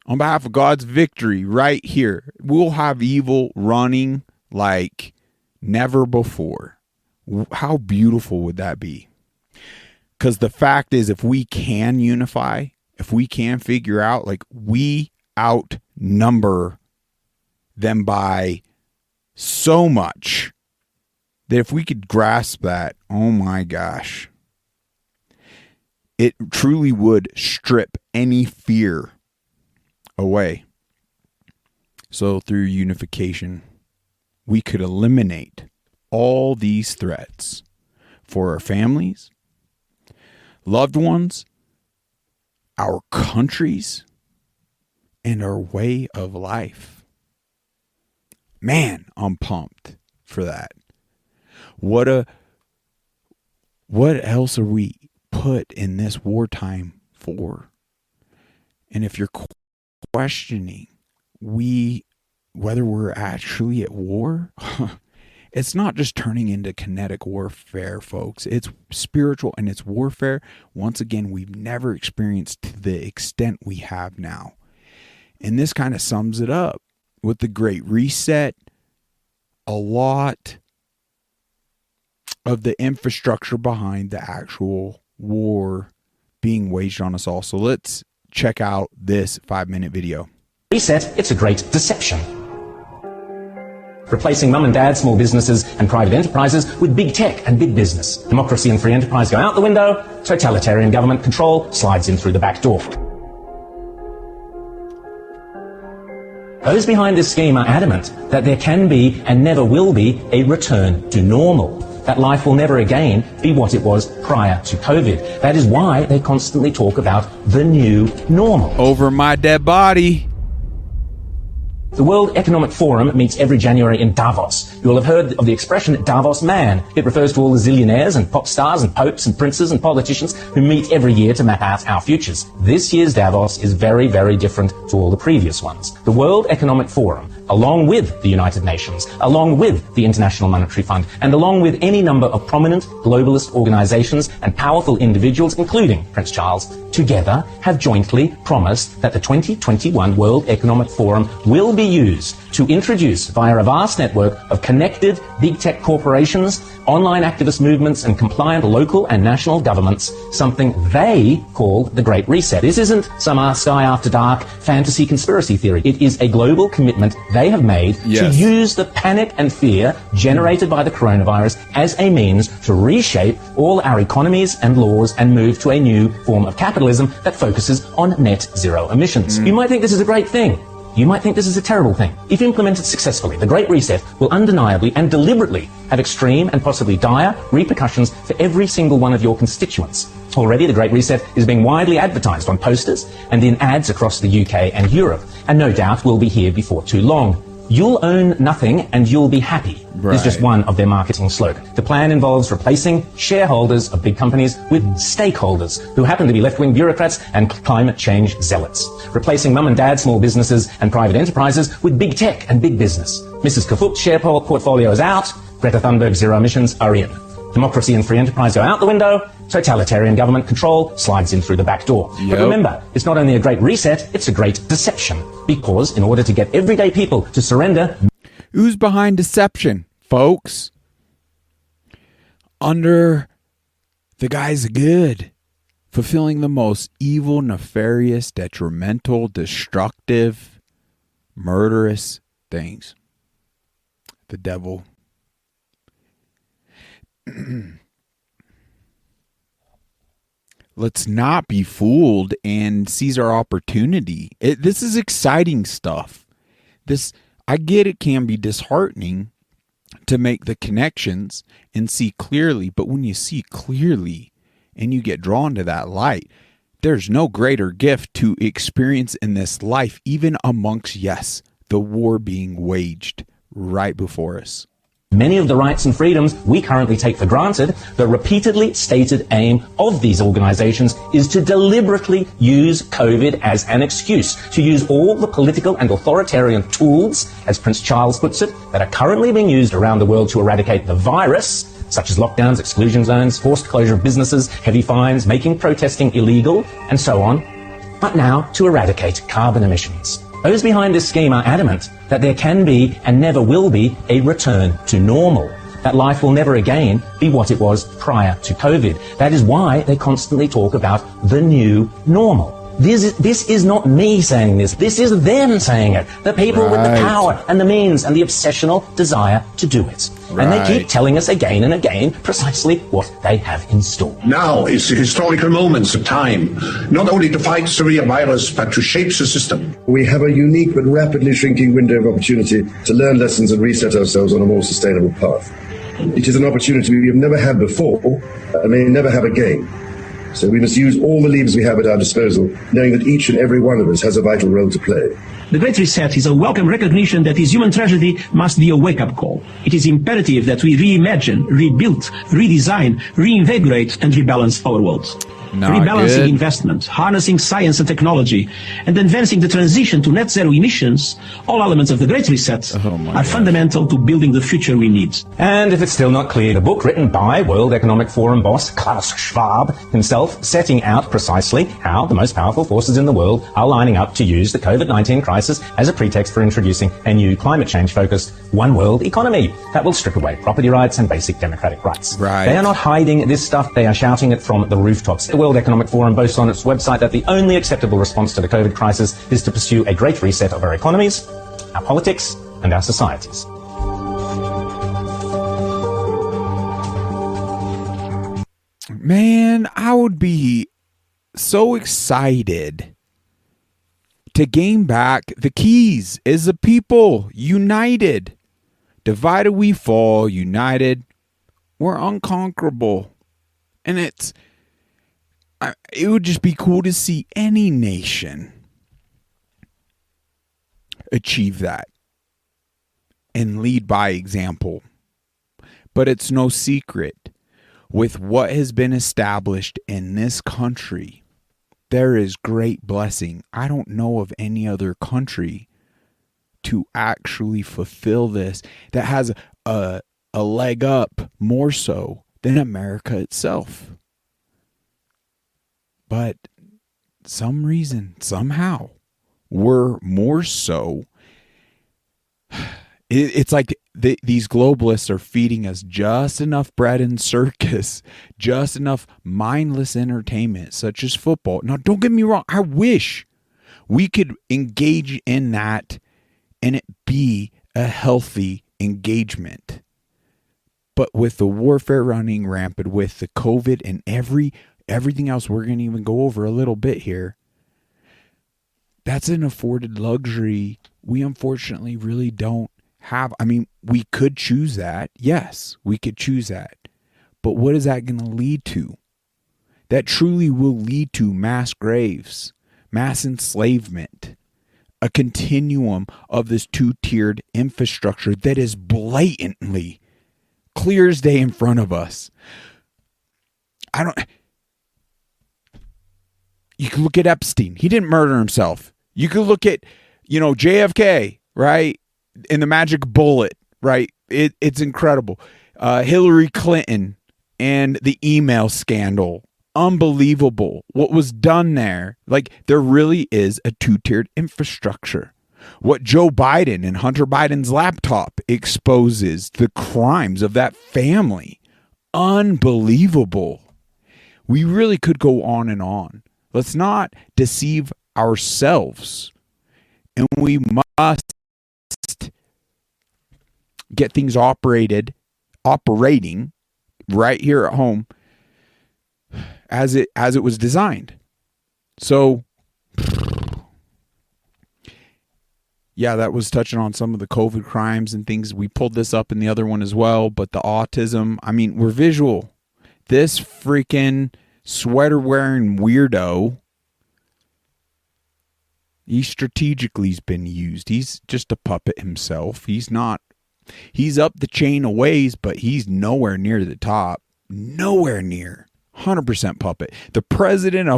on behalf of God's victory right here. We'll have evil running like never before. How beautiful would that be? Because the fact is, if we can unify, if we can figure out, like, we outnumber them by so much that if we could grasp that, oh my gosh, it truly would strip any fear away. So through unification, we could eliminate all these threats for our families, loved ones, our countries, and our way of life. Man, I'm pumped for that. What else are we put in this wartime for? And if you're questioning whether we're actually at war, It's not just turning into kinetic warfare, folks. It's spiritual and it's warfare. Once again, we've never experienced to the extent we have now. And this kind of sums it up with the Great Reset. A lot of the infrastructure behind the actual war being waged on us all. So let's check out this 5-minute video. Reset, it's a great deception. Replacing mum and dad, small businesses and private enterprises with big tech and big business. Democracy and free enterprise go out the window. Totalitarian government control slides in through the back door. Those behind this scheme are adamant that there can be and never will be a return to normal. That life will never again be what it was prior to COVID. That is why they constantly talk about the new normal. Over my dead body. The World Economic Forum meets every January in Davos. You will have heard of the expression Davos man. It refers to all the zillionaires and pop stars and popes and princes and politicians who meet every year to map out our futures. This year's Davos is very, very different to all the previous ones. The World Economic Forum, along with the United Nations, along with the International Monetary Fund, and along with any number of prominent globalist organizations and powerful individuals, including Prince Charles, together have jointly promised that the 2021 World Economic Forum will be used to introduce via a vast network of connected big tech corporations, online activist movements and compliant local and national governments, something they call the Great Reset. This isn't some Sky After Dark fantasy conspiracy theory. It is a global commitment they have made to use the panic and fear generated by the coronavirus as a means to reshape all our economies and laws and move to a new form of capitalism that focuses on net zero emissions. You might think this is a great thing. You might think this is a terrible thing. If implemented successfully, the Great Reset will undeniably and deliberately have extreme and possibly dire repercussions for every single one of your constituents. Already, the Great Reset is being widely advertised on posters and in ads across the UK and Europe, and no doubt will be here before too long. You'll own nothing and you'll be happy is just one of their marketing slogans. The plan involves replacing shareholders of big companies with stakeholders who happen to be left-wing bureaucrats and climate change zealots. Replacing mum and dad, small businesses and private enterprises with big tech and big business. Mrs. Kafut's share portfolio is out. Greta Thunberg's zero emissions are in. Democracy and free enterprise go out the window. Totalitarian government control slides in through the back door. But remember, it's not only a great reset, it's a great deception. Because in order to get everyday people to surrender... Who's behind deception, folks? Under the guise of good, fulfilling the most evil, nefarious, detrimental, destructive, murderous things. The devil. Let's not be fooled and seize our opportunity. This is exciting stuff. I get it can be disheartening to make the connections and see clearly, but when you see clearly and you get drawn to that light, there's no greater gift to experience in this life, even amongst, the war being waged right before us. Many of the rights and freedoms we currently take for granted, the repeatedly stated aim of these organizations is to deliberately use COVID as an excuse, to use all the political and authoritarian tools, as Prince Charles puts it, that are currently being used around the world to eradicate the virus, such as lockdowns, exclusion zones, forced closure of businesses, heavy fines, making protesting illegal, and so on, but now to eradicate carbon emissions. Those behind this scheme are adamant that there can be and never will be a return to normal. That life will never again be what it was prior to COVID. That is why they constantly talk about the new normal. This is not me saying this. This is them saying it. The people with the power and the means and the obsessional desire to do it. And they keep telling us again and again precisely what they have in store. Now is the historical moments of time, not only to fight severe virus, but to shape the system. We have a unique but rapidly shrinking window of opportunity to learn lessons and reset ourselves on a more sustainable path. It is an opportunity we have never had before and may never have again. So we must use all the levers we have at our disposal, knowing that each and every one of us has a vital role to play. The Great Reset is a welcome recognition that this human tragedy must be a wake-up call. It is imperative that we reimagine, rebuild, redesign, reinvigorate and rebalance our world. rebalancing investment, harnessing science and technology, and advancing the transition to net zero emissions, all elements of the Great Reset are fundamental to building the future we need. And if it's still not clear, the book written by World Economic Forum boss Klaus Schwab himself, setting out precisely how the most powerful forces in the world are lining up to use the COVID-19 crisis as a pretext for introducing a new climate change-focused one world economy that will strip away property rights and basic democratic rights. Right. They are not hiding this stuff, they are shouting it from the rooftops. The World Economic Forum boasts on its website that the only acceptable response to the COVID crisis is to pursue a great reset of our economies, our politics, and our societies. Man, I would be so excited to gain back the keys as a people, united. Divided we fall, united we're unconquerable. And it would just be cool to see any nation achieve that and lead by example. But it's no secret, with what has been established in this country, there is great blessing. I don't know of any other country to actually fulfill this that has a leg up more so than America itself. But some reason, somehow, we're more so. It's like these globalists are feeding us just enough bread and circus, just enough mindless entertainment, such as football. Now, don't get me wrong. I wish we could engage in that and it be a healthy engagement. But with the warfare running rampant, with the COVID and everything else we're going to even go over a little bit here, that's an afforded luxury we unfortunately really don't have. I mean, we could choose that. Yes, we could choose that. But what is that going to lead to? That truly will lead to mass graves, mass enslavement, a continuum of this two-tiered infrastructure that is blatantly clear as day in front of us. You can look at Epstein. He didn't murder himself. You could look at, JFK, right? And the magic bullet, right? It's incredible. Hillary Clinton and the email scandal. Unbelievable what was done there. Like, there really is a two-tiered infrastructure. What Joe Biden and Hunter Biden's laptop exposes the crimes of that family. Unbelievable. We really could go on and on. Let's not deceive ourselves. And we must get things operating right here at home as it was designed. So yeah, that was touching on some of the COVID crimes and things. We pulled this up in the other one as well, but the autism, I mean, we're visual. This freaking sweater wearing weirdo, he strategically has been used. He's just a puppet himself. He's up the chain a ways, but he's nowhere near the top. Nowhere near. 100% puppet. The presidents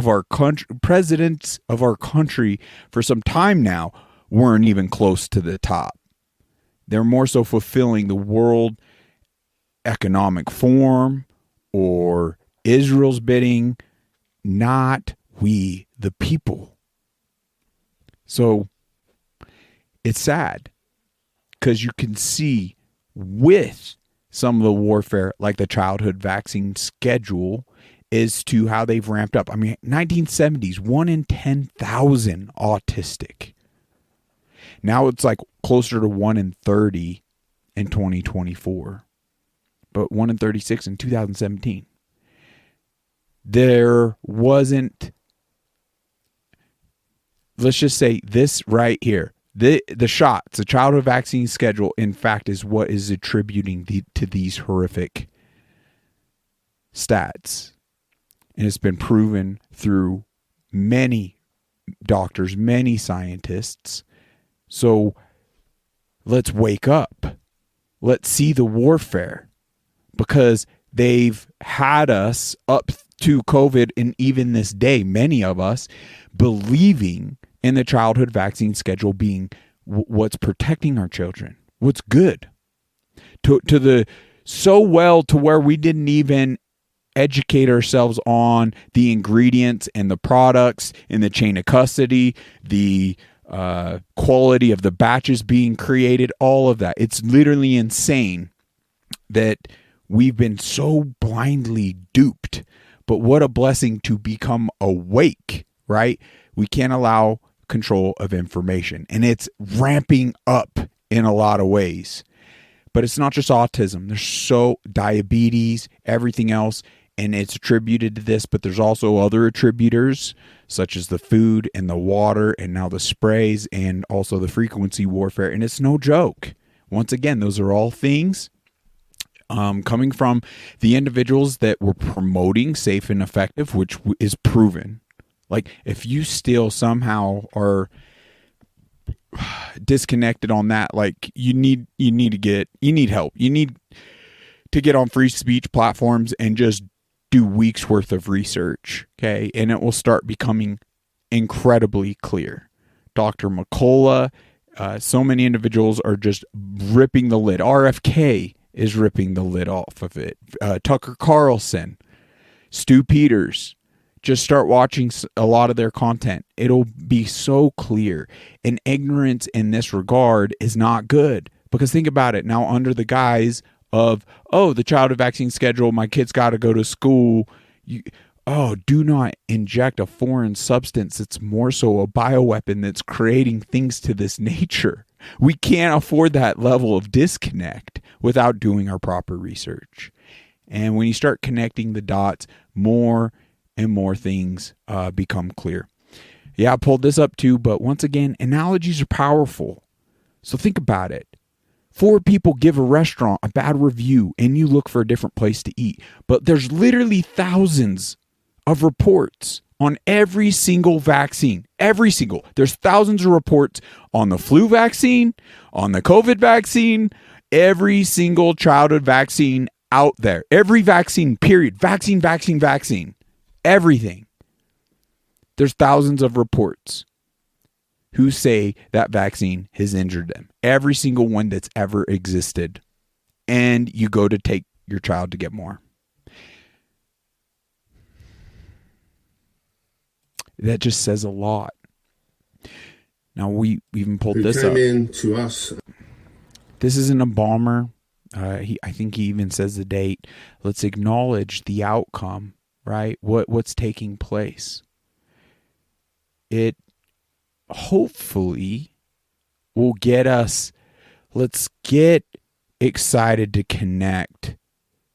of our country for some time now weren't even close to the top. They're more so fulfilling the World Economic Forum or Israel's bidding, not we the people. So it's sad because you can see with some of the warfare, like the childhood vaccine schedule, as to how they've ramped up. I mean, 1970s, 1 in 10,000 autistic. Now it's like closer to 1 in 30 in 2024, but 1 in 36 in 2017. There wasn't, let's just say this right here. The shots, the childhood vaccine schedule, in fact, is what is attributing to these horrific stats. And it's been proven through many doctors, many scientists. So let's wake up. Let's see the warfare, because they've had us up to COVID, and even this day, many of us believing in the childhood vaccine schedule being what's protecting our children, what's good, to the so well to where we didn't even educate ourselves on the ingredients and the products in the chain of custody, the quality of the batches being created, all of that. It's literally insane that we've been so blindly duped. But what a blessing to become awake, right? We can't allow control of information, and it's ramping up in a lot of ways. But it's not just autism. There's so diabetes, everything else, and it's attributed to this, but there's also other attributors such as the food and the water and now the sprays and also the frequency warfare. And it's no joke. Once again, those are all things coming from the individuals that were promoting safe and effective, which is proven. Like if you still somehow are disconnected on that, like you need help. You need to get on free speech platforms and just do weeks worth of research, okay? And it will start becoming incredibly clear. Dr. McCullough, so many individuals are just ripping the lid. RFK is ripping the lid off of it. Tucker Carlson, Stu Peters, just start watching a lot of their content. It'll be so clear. And ignorance in this regard is not good. Because think about it. Now, under the guise of, the childhood vaccine schedule, my kid's got to go to school. Do not inject a foreign substance. It's more so a bioweapon that's creating things to this nature. We can't afford that level of disconnect without doing our proper research. And when you start connecting the dots, more and more things become clear. Yeah, I pulled this up too, but once again, analogies are powerful. So think about it. 4 people give a restaurant a bad review and you look for a different place to eat. But there's literally thousands of reports on every single vaccine. Every single. There's thousands of reports on the flu vaccine, on the COVID vaccine, every single childhood vaccine out there. Every vaccine, period. Vaccine. Everything. There's thousands of reports who say that vaccine has injured them. Every single one that's ever existed. And you go to take your child to get more. That just says a lot. Now, we even pulled this up. In to us. This isn't a bomber. I think he even says the date. Let's acknowledge the outcome, right? What's taking place. It hopefully will get us, let's get excited to connect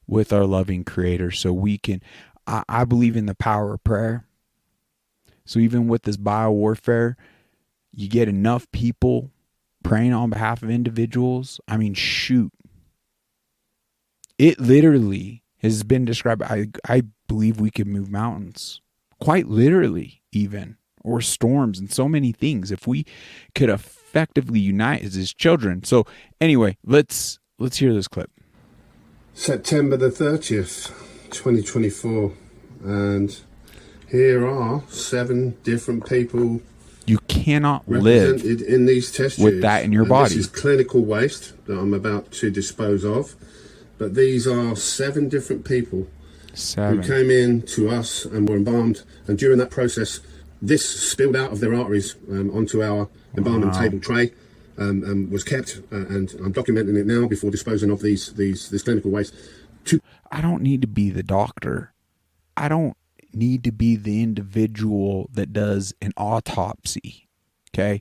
with our loving Creator so we can, I believe in the power of prayer. So even with this biowarfare, you get enough people praying on behalf of individuals. I mean, shoot. It literally has been described. I believe we could move mountains, quite literally even, or storms and so many things if we could effectively unite as his children. So anyway, let's hear this clip. September the 30th, 2024. And here are 7 different people. You cannot live in these test with that in your body. This is clinical waste that I'm about to dispose of. But these are 7 different people who came in to us and were embalmed. And during that process, this spilled out of their arteries onto our embalming table tray and was kept. And I'm documenting it now before disposing of this clinical waste. I don't need to be the doctor. I don't need to be the individual that does an autopsy. Okay?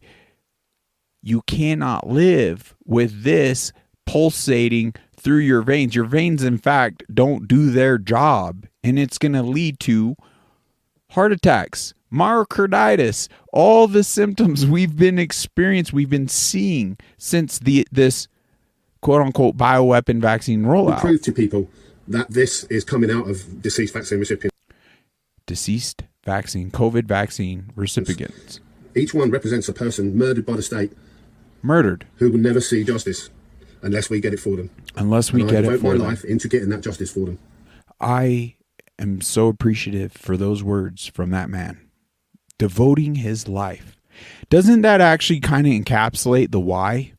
You cannot live with this pulsating through your veins. Your veins, in fact, don't do their job, and it's going to lead to heart attacks, myocarditis, all the symptoms we've been seeing since this quote-unquote bioweapon vaccine rollout. Prove to people that this is coming out of deceased vaccine recipients. Deceased vaccine, COVID vaccine recipients. Each one represents a person murdered by the state. Murdered. Who will never see justice unless we get it for them. Unless we get it for them. I devote my life into getting that justice for them. I am so appreciative for those words from that man. Devoting his life. Doesn't that actually kind of encapsulate the why?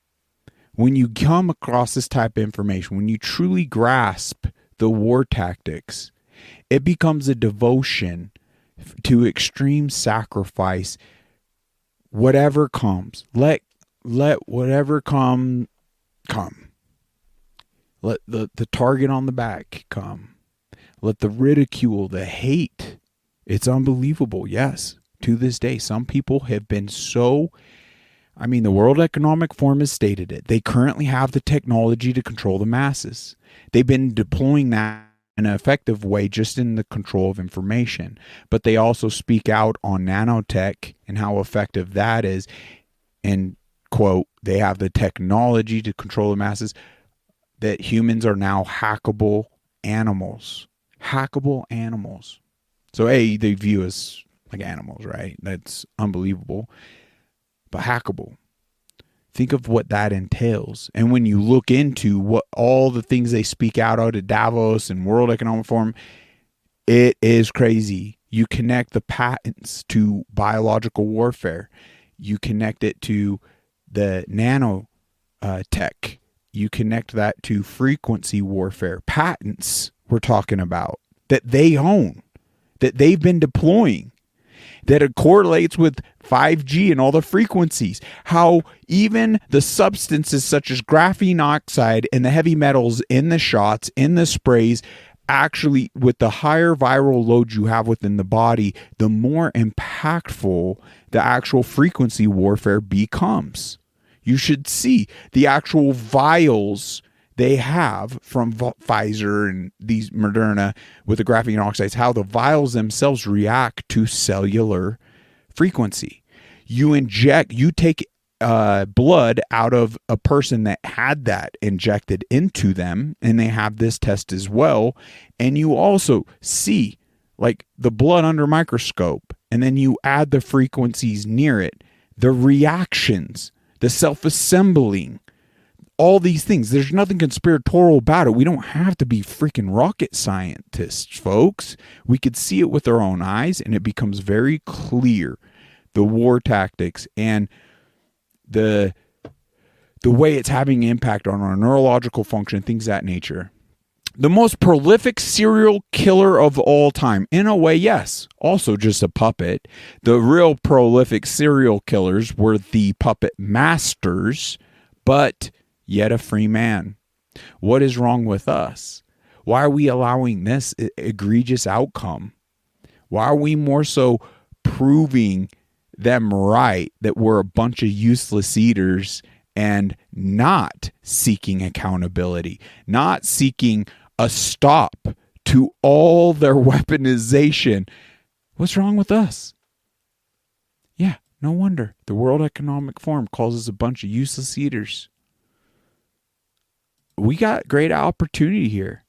When you come across this type of information, when you truly grasp the war tactics, it becomes a devotion to extreme sacrifice. Whatever comes, let whatever come. Let the target on the back come. Let the ridicule, the hate. It's unbelievable. Yes, to this day, some people have been so. I mean, the World Economic Forum has stated it. They currently have the technology to control the masses. They've been deploying that in an effective way just in the control of information. But they also speak out on nanotech and how effective that is. And, quote, they have the technology to control the masses, that humans are now hackable animals. Hackable animals. So, A, they view us like animals, right? That's unbelievable. But hackable. Think of what that entails. And when you look into what all the things they speak out at Davos and World Economic Forum, it is crazy. You connect the patents to biological warfare. You connect it to the nano tech. You connect that to frequency warfare. Patents we're talking about that they own, that they've been deploying, that it correlates with 5G and all the frequencies. How even the substances such as graphene oxide and the heavy metals in the shots, in the sprays, actually, with the higher viral load you have within the body, the more impactful the actual frequency warfare becomes. You should see the actual vials they have from Pfizer and these Moderna with the graphene oxides, how the vials themselves react to cellular frequency. You take blood out of a person that had that injected into them, and they have this test as well. And you also see like the blood under microscope, and then you add the frequencies near it, the reactions, the self-assembling, all these things. There's nothing conspiratorial about it. We don't have to be freaking rocket scientists, folks. We could see it with our own eyes, and it becomes very clear, the war tactics and the way it's having impact on our neurological function, things of that nature. The most prolific serial killer of all time. In a way, yes. Also just a puppet. The real prolific serial killers were the puppet masters, but yet a free man. What is wrong with us? Why are we allowing this egregious outcome? Why are we more so proving them right that we're a bunch of useless eaters and not seeking accountability, not seeking a stop to all their weaponization? What's wrong with us? Yeah, no wonder the World Economic Forum calls us a bunch of useless eaters. We got great opportunity here.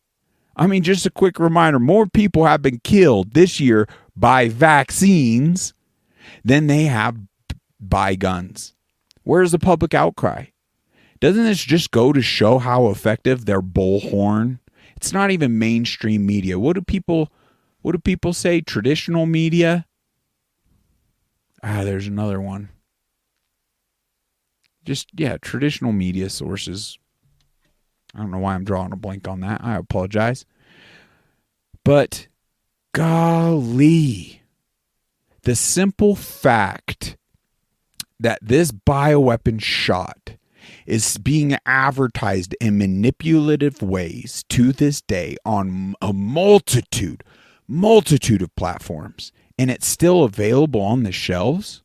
I mean, just a quick reminder, more people have been killed this year by vaccines than they have by guns. Where's the public outcry? Doesn't this just go to show how effective their bullhorn? It's not even mainstream media. What do people say? Traditional media? There's another one. Traditional media sources. I don't know why I'm drawing a blank on that. I apologize. But golly, the simple fact that this bioweapon shot is being advertised in manipulative ways to this day on a multitude of platforms, and it's still available on the shelves.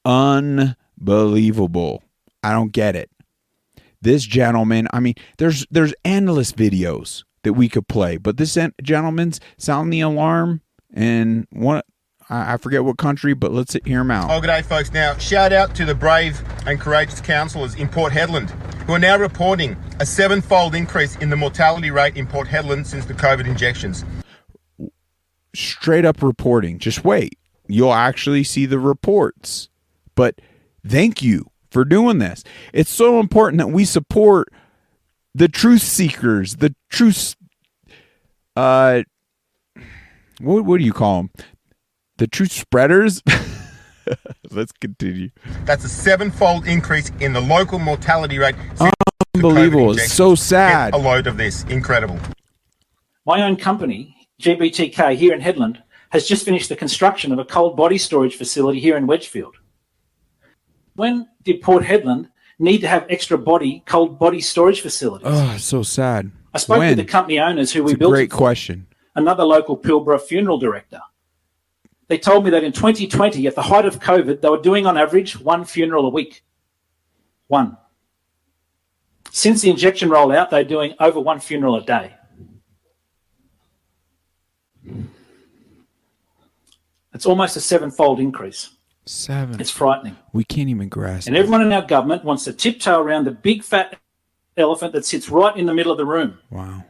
Unbelievable. I don't get it. This gentleman, I mean, there's endless videos that we could play, but this gentleman's sounding the alarm in one, I forget what country, but let's hear him out. Oh, g'day, folks. Now, shout out to the brave and courageous councillors in Port Hedland, who are now reporting a 7-fold increase in the mortality rate in Port Hedland since the COVID injections. Straight up reporting. Just wait. You'll actually see the reports. But thank you for doing this. It's so important that we support the truth seekers, the truth what do you call them? The truth spreaders? Let's continue. That's a 7-fold increase in the local mortality rate. Unbelievable. It's so sad. Get a load of this. Incredible. My own company, GBTK, here in Headland, has just finished the construction of a cold body storage facility here in Wedgfield. When did Port Hedland need to have extra cold body storage facilities? Oh, so sad. I spoke with the company owners who we built. Great question. Another local Pilbara funeral director. They told me that in 2020, at the height of COVID, they were doing on average 1 funeral a week. 1. Since the injection rollout, they're doing over 1 funeral a day. It's almost a 7-fold increase. 7. It's frightening. We can't even grasp And everyone in our government wants to tiptoe around the big fat elephant that sits right in the middle of the room. Wow.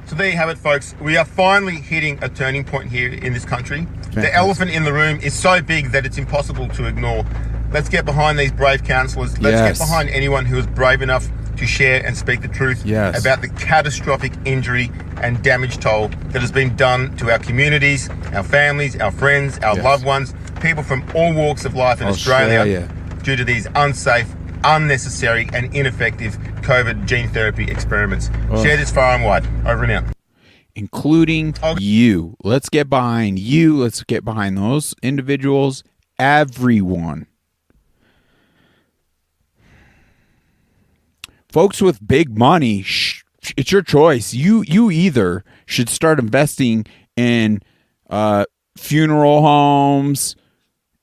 So there you have it, folks. We are finally hitting a turning point here in this country. The elephant in the room is so big that it's impossible to ignore. Let's get behind these brave counsellors. Let's get behind anyone who is brave enough to share and speak the truth about the catastrophic injury and damage toll that has been done to our communities, our families, our friends, our loved ones, people from all walks of life in Australia due to these unsafe, unnecessary and ineffective COVID gene therapy experiments. Share this far and wide. Over and out. Including you. Let's get behind you. Let's get behind those individuals. Everyone. Folks with big money, it's your choice. You either should start investing in funeral homes,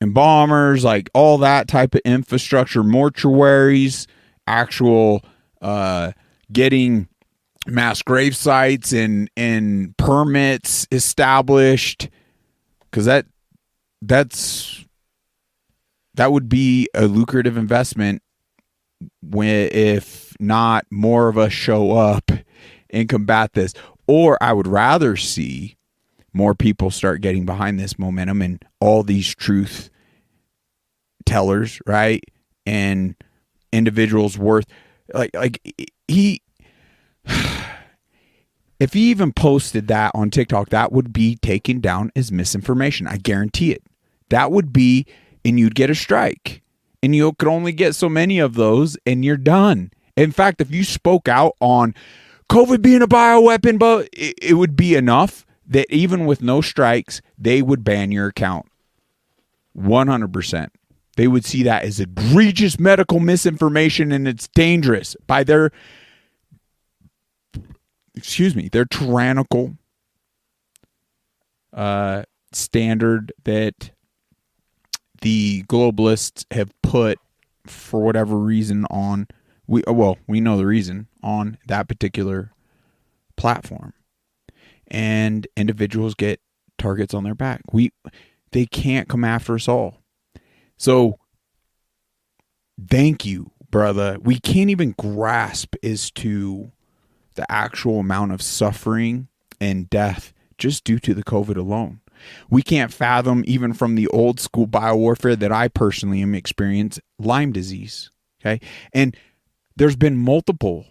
embalmers, like all that type of infrastructure, mortuaries, actual getting mass grave sites and permits established, because that would be a lucrative investment if not more of us show up and combat this. Or I would rather see more people start getting behind this momentum and all these truth tellers, right? And individuals worth like he if he even posted that on TikTok, that would be taken down as misinformation. I guarantee it. That would be, and you'd get a strike. And you could only get so many of those and you're done. In fact, if you spoke out on COVID being a bioweapon, but it would be enough that even with no strikes, they would ban your account. 100%. They would see that as egregious medical misinformation and it's dangerous by their tyrannical standard that the globalists have put for whatever reason on we know the reason on that particular platform, and individuals get targets on their back. They can't come after us all. So thank you, brother. We can't even grasp as to the actual amount of suffering and death just due to the COVID alone. We can't fathom, even from the old school biowarfare that I personally am experiencing, Lyme disease. Okay. And there's been multiple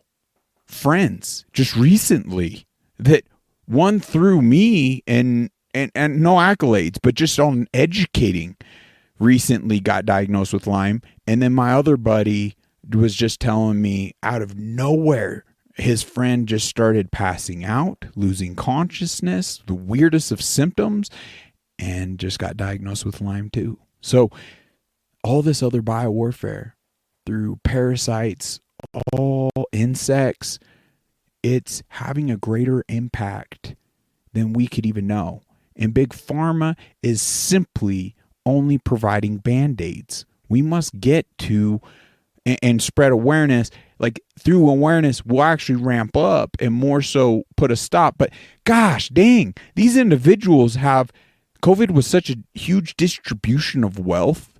friends just recently that one through me and no accolades, but just on educating, recently got diagnosed with Lyme. And then my other buddy was just telling me out of nowhere, his friend just started passing out, losing consciousness, the weirdest of symptoms, and just got diagnosed with Lyme too. So all this other biowarfare through parasites, all insects, it's having a greater impact than we could even know. And Big Pharma is simply only providing Band-Aids. We must get to and spread awareness. Like through awareness, we'll actually ramp up and more so put a stop. But gosh dang, these individuals have, COVID was such a huge distribution of wealth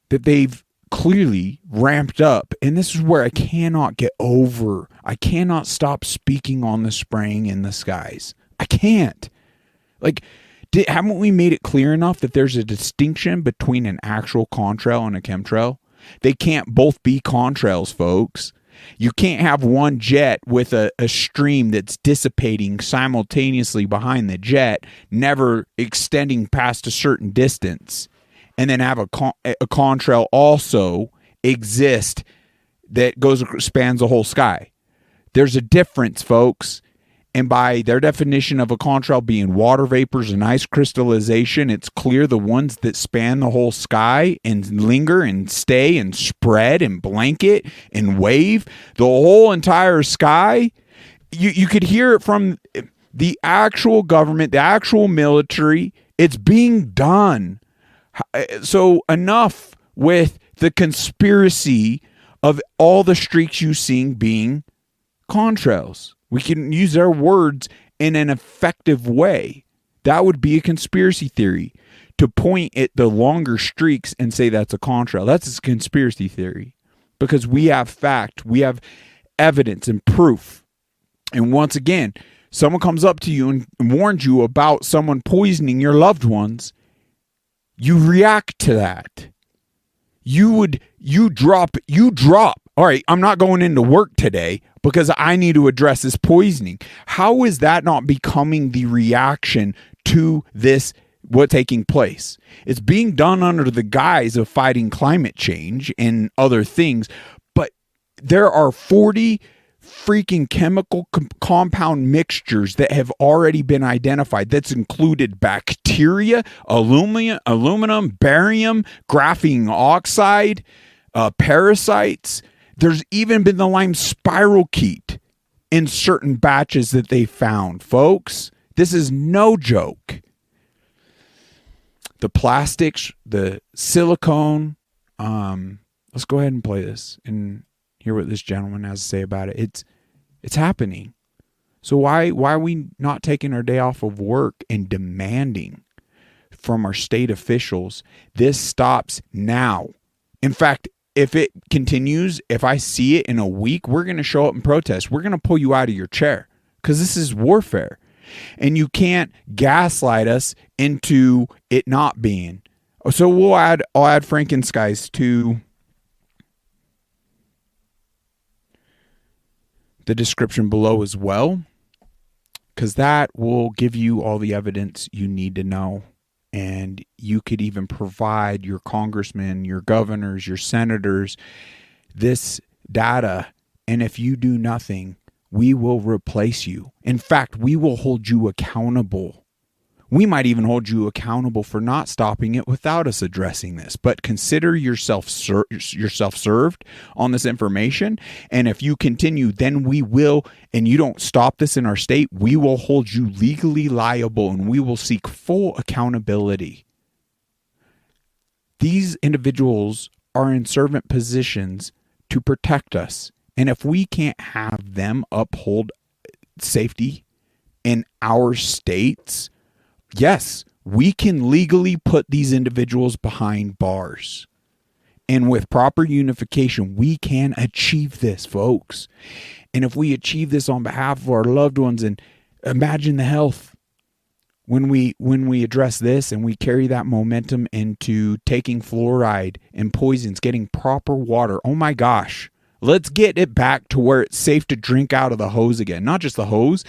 that they've clearly ramped up. And this is where I cannot get over. I cannot stop speaking on the spraying in the skies. I can't. Like, haven't we made it clear enough that there's a distinction between an actual contrail and a chemtrail? They can't both be contrails, folks. You can't have one jet with a stream that's dissipating simultaneously behind the jet, never extending past a certain distance, and then have a contrail also exist that spans the whole sky. There's a difference, folks. And by their definition of a contrail being water vapors and ice crystallization, it's clear the ones that span the whole sky and linger and stay and spread and blanket and wave the whole entire sky. You could hear it from the actual government, the actual military. It's being done. So enough with the conspiracy of all the streaks you seeing being contrails. We can use their words in an effective way. That would be a conspiracy theory. To point at the longer streaks and say that's a contrail, that's a conspiracy theory. Because we have fact, we have evidence and proof. And once again, someone comes up to you and warns you about someone poisoning your loved ones, you react to that. You drop. All right, I'm not going into work today because I need to address this poisoning. How is that not becoming the reaction to this, what's taking place? It's being done under the guise of fighting climate change and other things, but there are 40 freaking chemical compound mixtures that have already been identified. That's included bacteria, aluminum, barium, graphene oxide, parasites. There's even been the lime spirochete in certain batches that they found, folks. This is no joke. The plastics, the silicone. Let's go ahead and play this and hear what this gentleman has to say about it. It's happening. So why are we not taking our day off of work and demanding from our state officials this stops now? In fact, if it continues, if I see it in a week, we're going to show up and protest. We're going to pull you out of your chair because this is warfare. And you can't gaslight us into it not being. So I'll add Frankenskies to the description below as well, because that will give you all the evidence you need to know. And you could even provide your congressmen, your governors, your senators this data. And if you do nothing, we will replace you. In fact, we will hold you accountable. We might even hold you accountable for not stopping it without us addressing this. But consider yourself served on this information. And if you continue, then we will, and you don't stop this in our state, we will hold you legally liable and we will seek full accountability. These individuals are in servant positions to protect us. And if we can't have them uphold safety in our states, yes, we can legally put these individuals behind bars. And with proper unification, we can achieve this, folks. And if we achieve this on behalf of our loved ones, and imagine the health when we address this and we carry that momentum into taking fluoride and poisons, getting proper water. Oh my gosh. Let's get it back to where it's safe to drink out of the hose again. Not just the hose,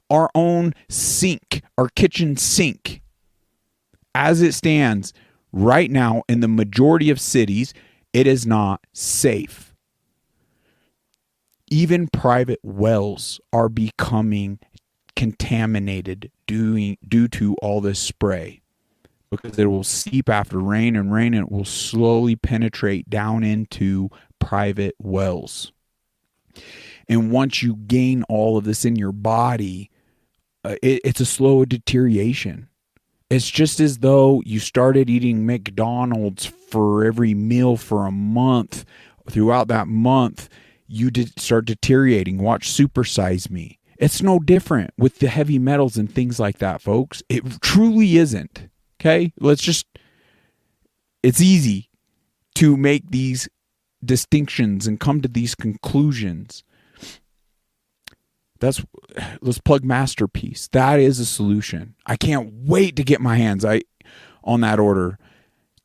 our own sink, our kitchen sink. As it stands right now in the majority of cities, it is not safe. Even private wells are becoming contaminated due to all this spray, because it will seep after rain, and it will slowly penetrate down into private wells. And once you gain all of this in your body, it's a slow deterioration. It's just as though you started eating McDonald's for every meal for a month. Throughout that month, you did start deteriorating. Watch Super Size Me. It's no different with the heavy metals and things like that, folks. It truly isn't. Okay? It's easy to make these distinctions and come to these conclusions. Let's plug Masterpiece. That is a solution. I can't wait to get my hands on that order.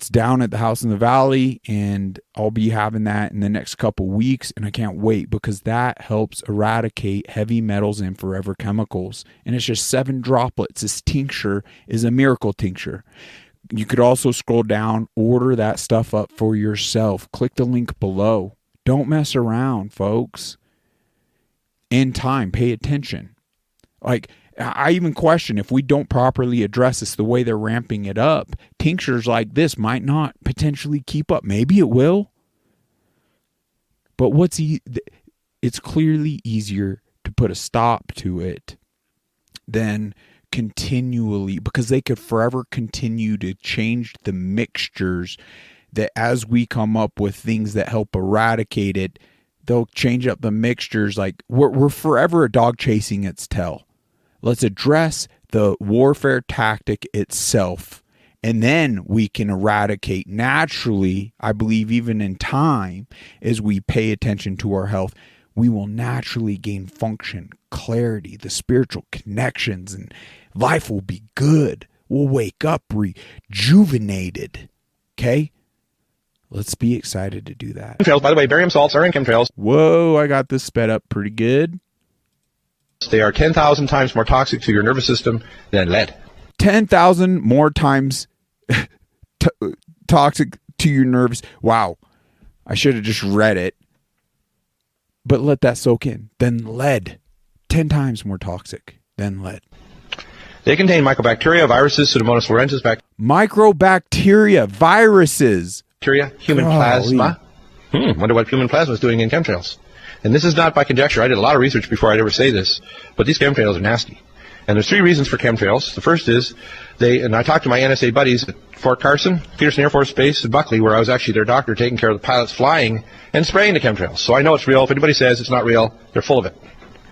It's down at the house in the valley, and I'll be having that in the next couple weeks, and I can't wait because that helps eradicate heavy metals and forever chemicals. And it's just 7 droplets. This tincture is a miracle tincture. You could also scroll down, order that stuff up for yourself. Click the link below. Don't mess around, folks. In time, pay attention. Like, I even question if we don't properly address this the way they're ramping it up, tinctures like this might not potentially keep up. Maybe it will. But it's clearly easier to put a stop to it than continually, because they could forever continue to change the mixtures that as we come up with things that help eradicate it, they'll change up the mixtures. Like we're forever a dog chasing its tail. Let's address the warfare tactic itself, and then we can eradicate naturally. I believe even in time, as we pay attention to our health, we will naturally gain function, clarity, the spiritual connections, and life will be good. We'll wake up rejuvenated. Okay? Let's be excited to do that. Chemtrails, by the way, barium salts are in chemtrails. Whoa, I got this sped up pretty good. They are 10,000 times more toxic to your nervous system than lead. 10,000 more times toxic to your nerves. Wow. I should have just read it. But let that soak in. Then lead. 10 times more toxic than lead. They contain mycobacteria, viruses, Pseudomonas florensis, microbacteria, viruses. Bacteria, human plasma. Wonder what human plasma is doing in chemtrails. And this is not by conjecture. I did a lot of research before I'd ever say this. But these chemtrails are nasty. And there's 3 reasons for chemtrails. The first is and I talked to my NSA buddies at Fort Carson, Peterson Air Force Base, and Buckley, where I was actually their doctor taking care of the pilots flying and spraying the chemtrails. So I know it's real. If anybody says it's not real, they're full of it.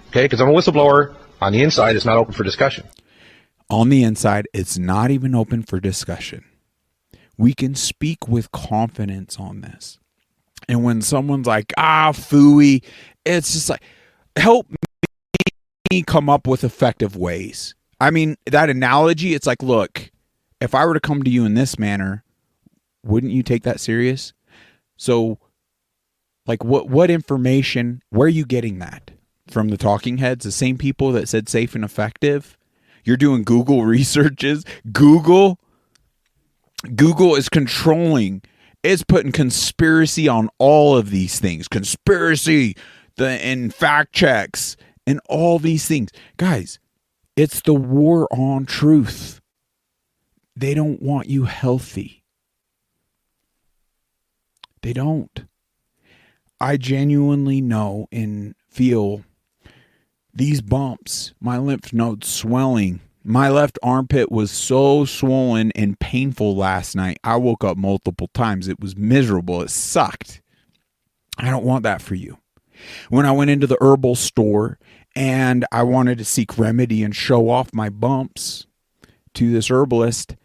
Okay? Because I'm a whistleblower. On the inside, it's not open for discussion. On the inside, it's not even open for discussion. We can speak with confidence on this. And when someone's like, phooey, it's just like, help me come up with effective ways. I mean, that analogy, it's like, look, if I were to come to you in this manner, wouldn't you take that serious? So, like, what information, where are you getting that? From the talking heads, the same people that said safe and effective? You're doing Google researches. Google is controlling. It's putting conspiracy on all of these things. Conspiracy, and fact checks, and all these things. Guys, it's the war on truth. They don't want you healthy. They don't. I genuinely know and feel these bumps, my lymph nodes swelling. My left armpit was so swollen and painful last night. I woke up multiple times. It was miserable. It sucked. I don't want that for you. When I went into the herbal store and I wanted to seek remedy and show off my bumps to this herbalist,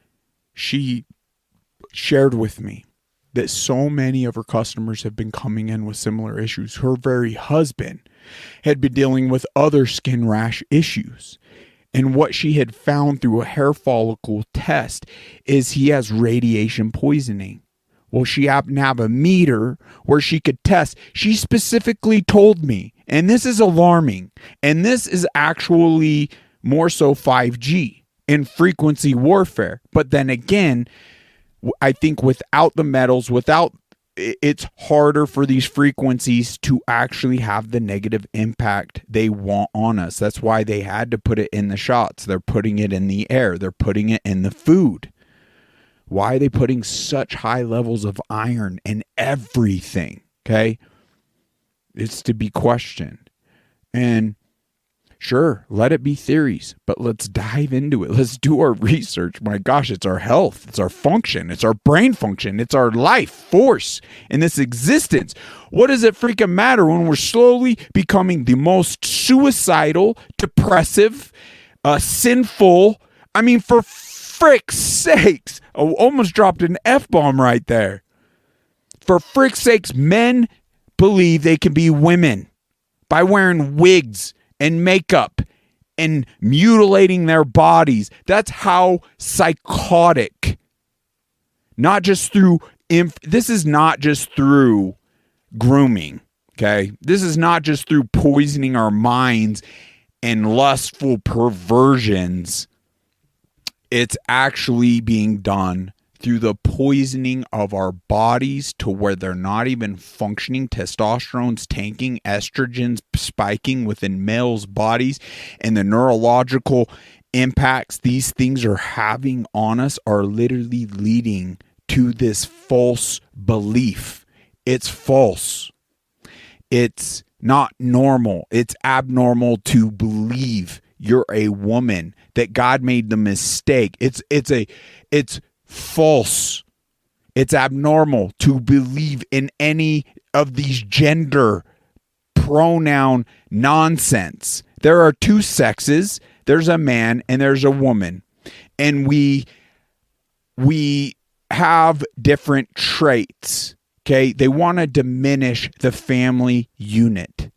she shared with me that so many of her customers have been coming in with similar issues. Her very husband had been dealing with other skin rash issues. And what she had found through a hair follicle test is he has radiation poisoning. Well, she happened to have a meter where she could test. She specifically told me, and this is alarming, and this is actually more so 5G in frequency warfare. But then again, I think without the metals, it's harder for these frequencies to actually have the negative impact they want on us. That's why they had to put it in the shots. They're putting it in the air. They're putting it in the food. Why are they putting such high levels of iron in everything? Okay? It's to be questioned. And sure, let it be theories, but let's dive into it. Let's do our research. My gosh, it's our health. It's our function. It's our brain function. It's our life force in this existence. What does it freaking matter when we're slowly becoming the most suicidal, depressive, sinful? I mean, for frick's sakes, I almost dropped an F-bomb right there. For frick's sakes, men believe they can be women by wearing wigs and makeup and mutilating their bodies. That's how psychotic Not just through, this is not just through grooming, okay? This is not just through poisoning our minds and lustful perversions. It's actually being done through the poisoning of our bodies to where they're not even functioning. Testosterone's tanking, estrogen's spiking within males' bodies, and the neurological impacts these things are having on us are literally leading to this false belief. It's false. It's not normal. It's abnormal to believe you're a woman, that God made the mistake. It's false. It's abnormal to believe in any of these gender pronoun nonsense. There are two sexes. There's a man and there's a woman. And we have different traits. Okay? They want to diminish the family unit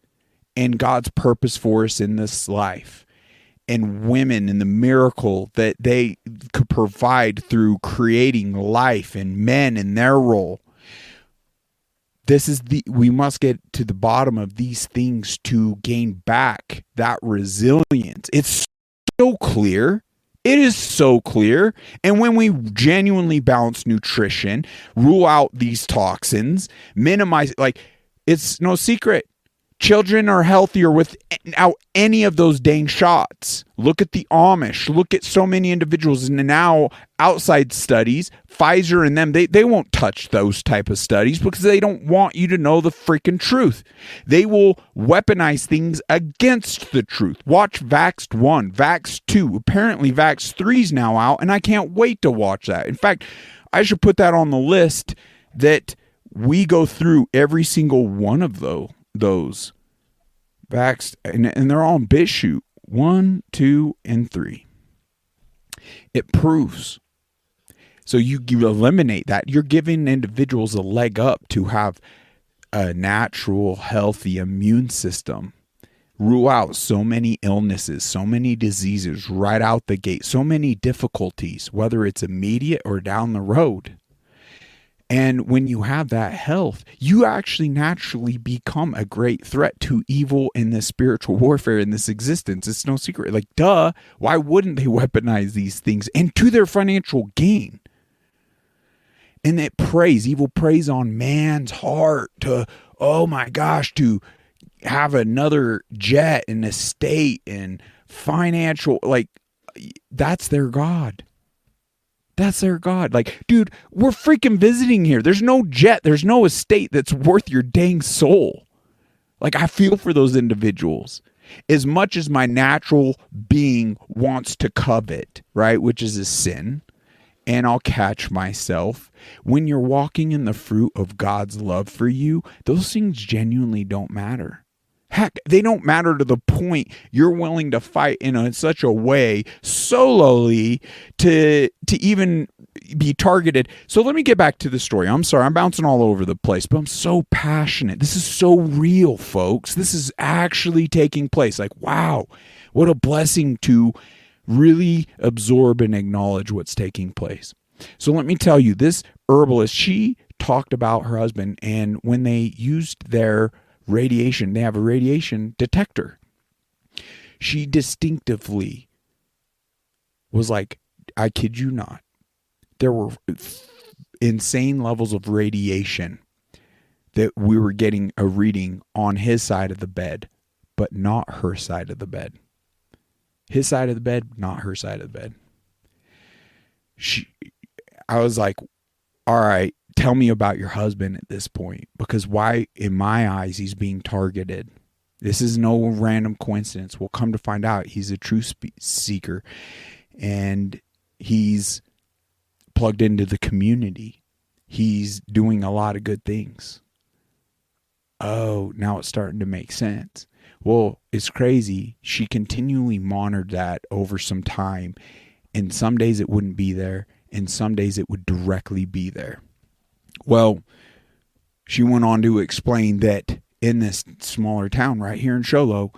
and God's purpose for us in this life. And women and the miracle that they could provide through creating life, and men in their role. We must get to the bottom of these things to gain back that resilience. It's so clear. It is so clear. And when we genuinely balance nutrition, rule out these toxins, minimize, it's no secret. Children are healthier without any of those dang shots. Look at the Amish. Look at so many individuals. And now outside studies, Pfizer and them, they won't touch those type of studies because they don't want you to know the freaking truth. They will weaponize things against the truth. Watch Vaxed 1, Vaxed 2. Apparently Vaxed 3 is now out, and I can't wait to watch that. In fact, I should put that on the list that we go through every single one of those Vaxed, and they're all in BitChute 1, 2, and 3. It proves. So you eliminate that. You're giving individuals a leg up to have a natural, healthy immune system. Rule out so many illnesses, so many diseases right out the gate, so many difficulties, whether it's immediate or down the road. And when you have that health, you actually naturally become a great threat to evil in this spiritual warfare in this existence. It's no secret. Duh, why wouldn't they weaponize these things and to their financial gain? And evil preys on man's heart to, oh my gosh, to have another jet and estate and financial, that's their God. That's their God. Dude, we're freaking visiting here. There's no jet. There's no estate that's worth your dang soul. I feel for those individuals. As much as my natural being wants to covet, right, which is a sin, and I'll catch myself. When you're walking in the fruit of God's love for you, those things genuinely don't matter. Heck, they don't matter to the point you're willing to fight in such a way solely to even be targeted. So let me get back to the story. I'm sorry, I'm bouncing all over the place, but I'm so passionate. This is so real, folks. This is actually taking place. Wow, what a blessing to really absorb and acknowledge what's taking place. So let me tell you, this herbalist, she talked about her husband, and when they used their radiation, they have a radiation detector. She distinctively was like, I kid you not, there were insane levels of radiation that we were getting a reading on his side of the bed, but not her side of the bed. His side of the bed, not her side of the bed. I was like, all right, tell me about your husband at this point, because why, in my eyes, he's being targeted. This is no random coincidence. We'll come to find out he's a truth seeker, and he's plugged into the community. He's doing a lot of good things. Oh, now it's starting to make sense. Well, it's crazy. She continually monitored that over some time, and some days it wouldn't be there, and some days it would directly be there. Well, she went on to explain that in this smaller town right here in Show Low,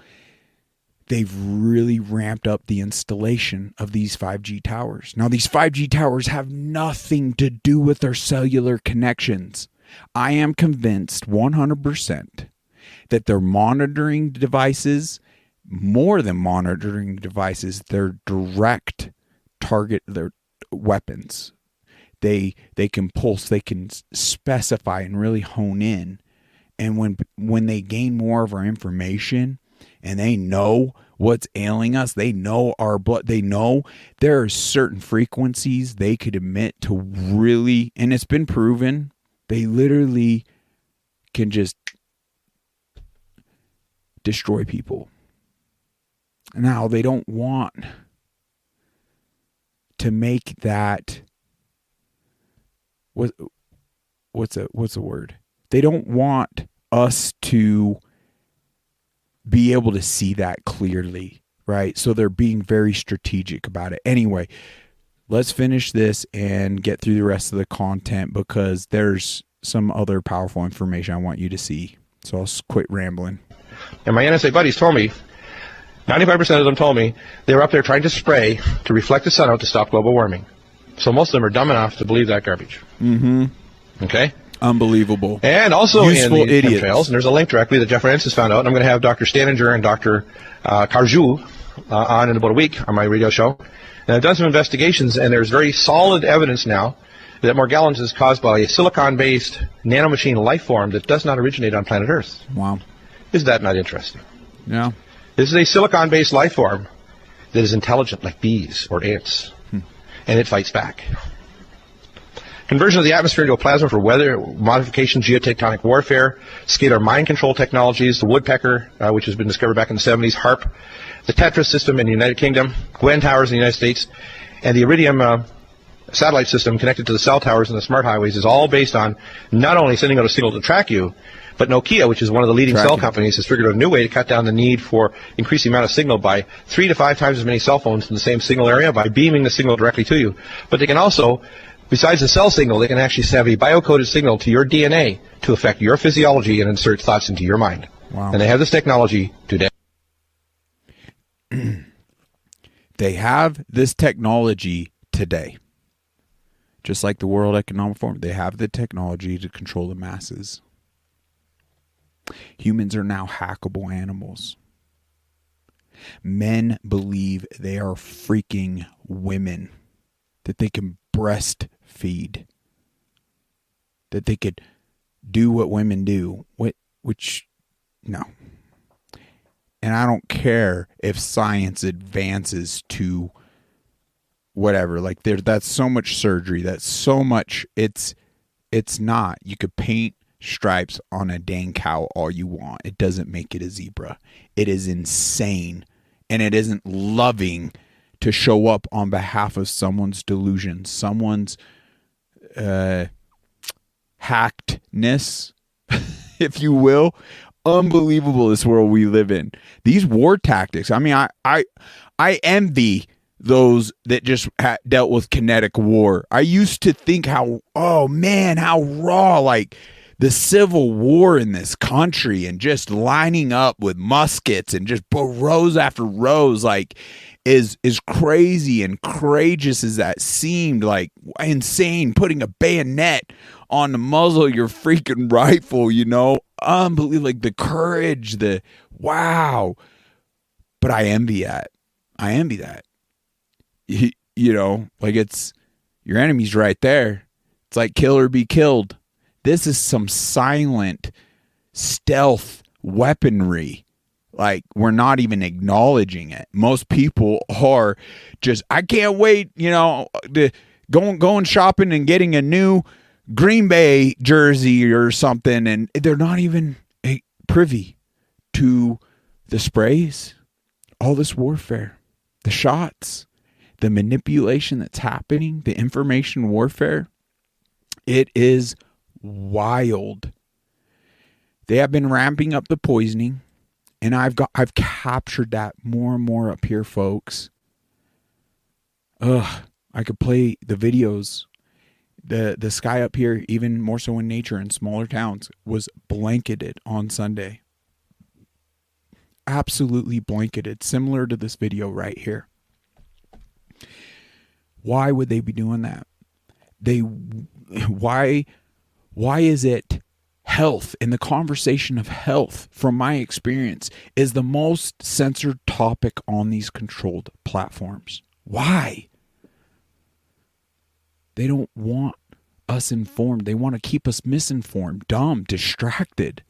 they've really ramped up the installation of these 5G towers. Now, these 5G towers have nothing to do with their cellular connections. I am convinced 100% that they're monitoring devices, more than monitoring devices, they're direct target their weapons. They can pulse, they can specify and really hone in. And when they gain more of our information and they know what's ailing us, they know our blood, they know there are certain frequencies they could emit to really, and it's been proven, they literally can just destroy people. Now, they don't want to make that, what's a word? They don't want us to be able to see that clearly, right? So they're being very strategic about it. Anyway, let's finish this and get through the rest of the content because there's some other powerful information I want you to see. So I'll quit rambling. And my NSA buddies told me, 95% of them told me they were up there trying to spray to reflect the sun out to stop global warming. So most of them are dumb enough to believe that garbage. Mm-hmm. Okay? Unbelievable. And also Useful in the idiots. chemtrails, and there's a link directly that Jeff Francis found out, and I'm going to have Dr. Staninger and Dr. Carjou on in about a week on my radio show. And I've done some investigations, and there's very solid evidence now that Morgellons is caused by a silicon-based nanomachine life form that does not originate on planet Earth. Wow. Is that not interesting? Yeah. This is a silicon-based life form that is intelligent like bees or ants, and it fights back. Conversion of the atmosphere into a plasma for weather modification, geotectonic warfare, scalar mind control technologies, the woodpecker, which has been discovered back in the 70s, HARP, the Tetris system in the United Kingdom, Gwen towers in the United States, and the Iridium satellite system connected to the cell towers and the smart highways is all based on not only sending out a signal to track you, but Nokia, which is one of the leading cell companies, has figured out a new way to cut down the need for increasing the amount of signal by 3 to 5 times as many cell phones in the same signal area by beaming the signal directly to you. But they can also, besides the cell signal, they can actually have a biocoded signal to your DNA to affect your physiology and insert thoughts into your mind. Wow. And they have this technology today. They have this technology today. Just like the World Economic Forum, they have the technology to control the masses. Humans are now hackable animals. Men believe they are freaking women, that they can breastfeed, that they could do what women do, which, no. And I don't care if science advances to whatever, like that's so much surgery, that's so much, it's not. You could paint stripes on a dang cow all you want. It doesn't make it a zebra. It is insane, and it isn't loving to show up on behalf of someone's delusion, someone's hackedness, if you will. Unbelievable, this world we live in. These war tactics, I mean, I envy those that just dealt with kinetic war. I used to think how raw, like the civil war in this country, and just lining up with muskets and just rows after rows, like is crazy and courageous as that seemed, like insane, putting a bayonet on the muzzle of your freaking rifle, you know, unbelievable, like the courage, the wow. But I envy that. You know, like it's your enemy's right there. It's like kill or be killed. This is some silent stealth weaponry. Like, we're not even acknowledging it. Most people are just, I can't wait, you know, to going shopping and getting a new Green Bay jersey or something, and they're not even privy to the sprays, all this warfare, the shots, the manipulation that's happening, the information warfare. It is wild. They have been ramping up the poisoning, and I've captured that more and more up here, folks. I could play the videos. The sky up here, even more so in nature in smaller towns, was blanketed on Sunday. absolutely blanketed, similar to this video right here. Why would they be doing that? Why is it health, and the conversation of health, from my experience, is the most censored topic on these controlled platforms? Why? They don't want us informed. They want to keep us misinformed, dumb, distracted.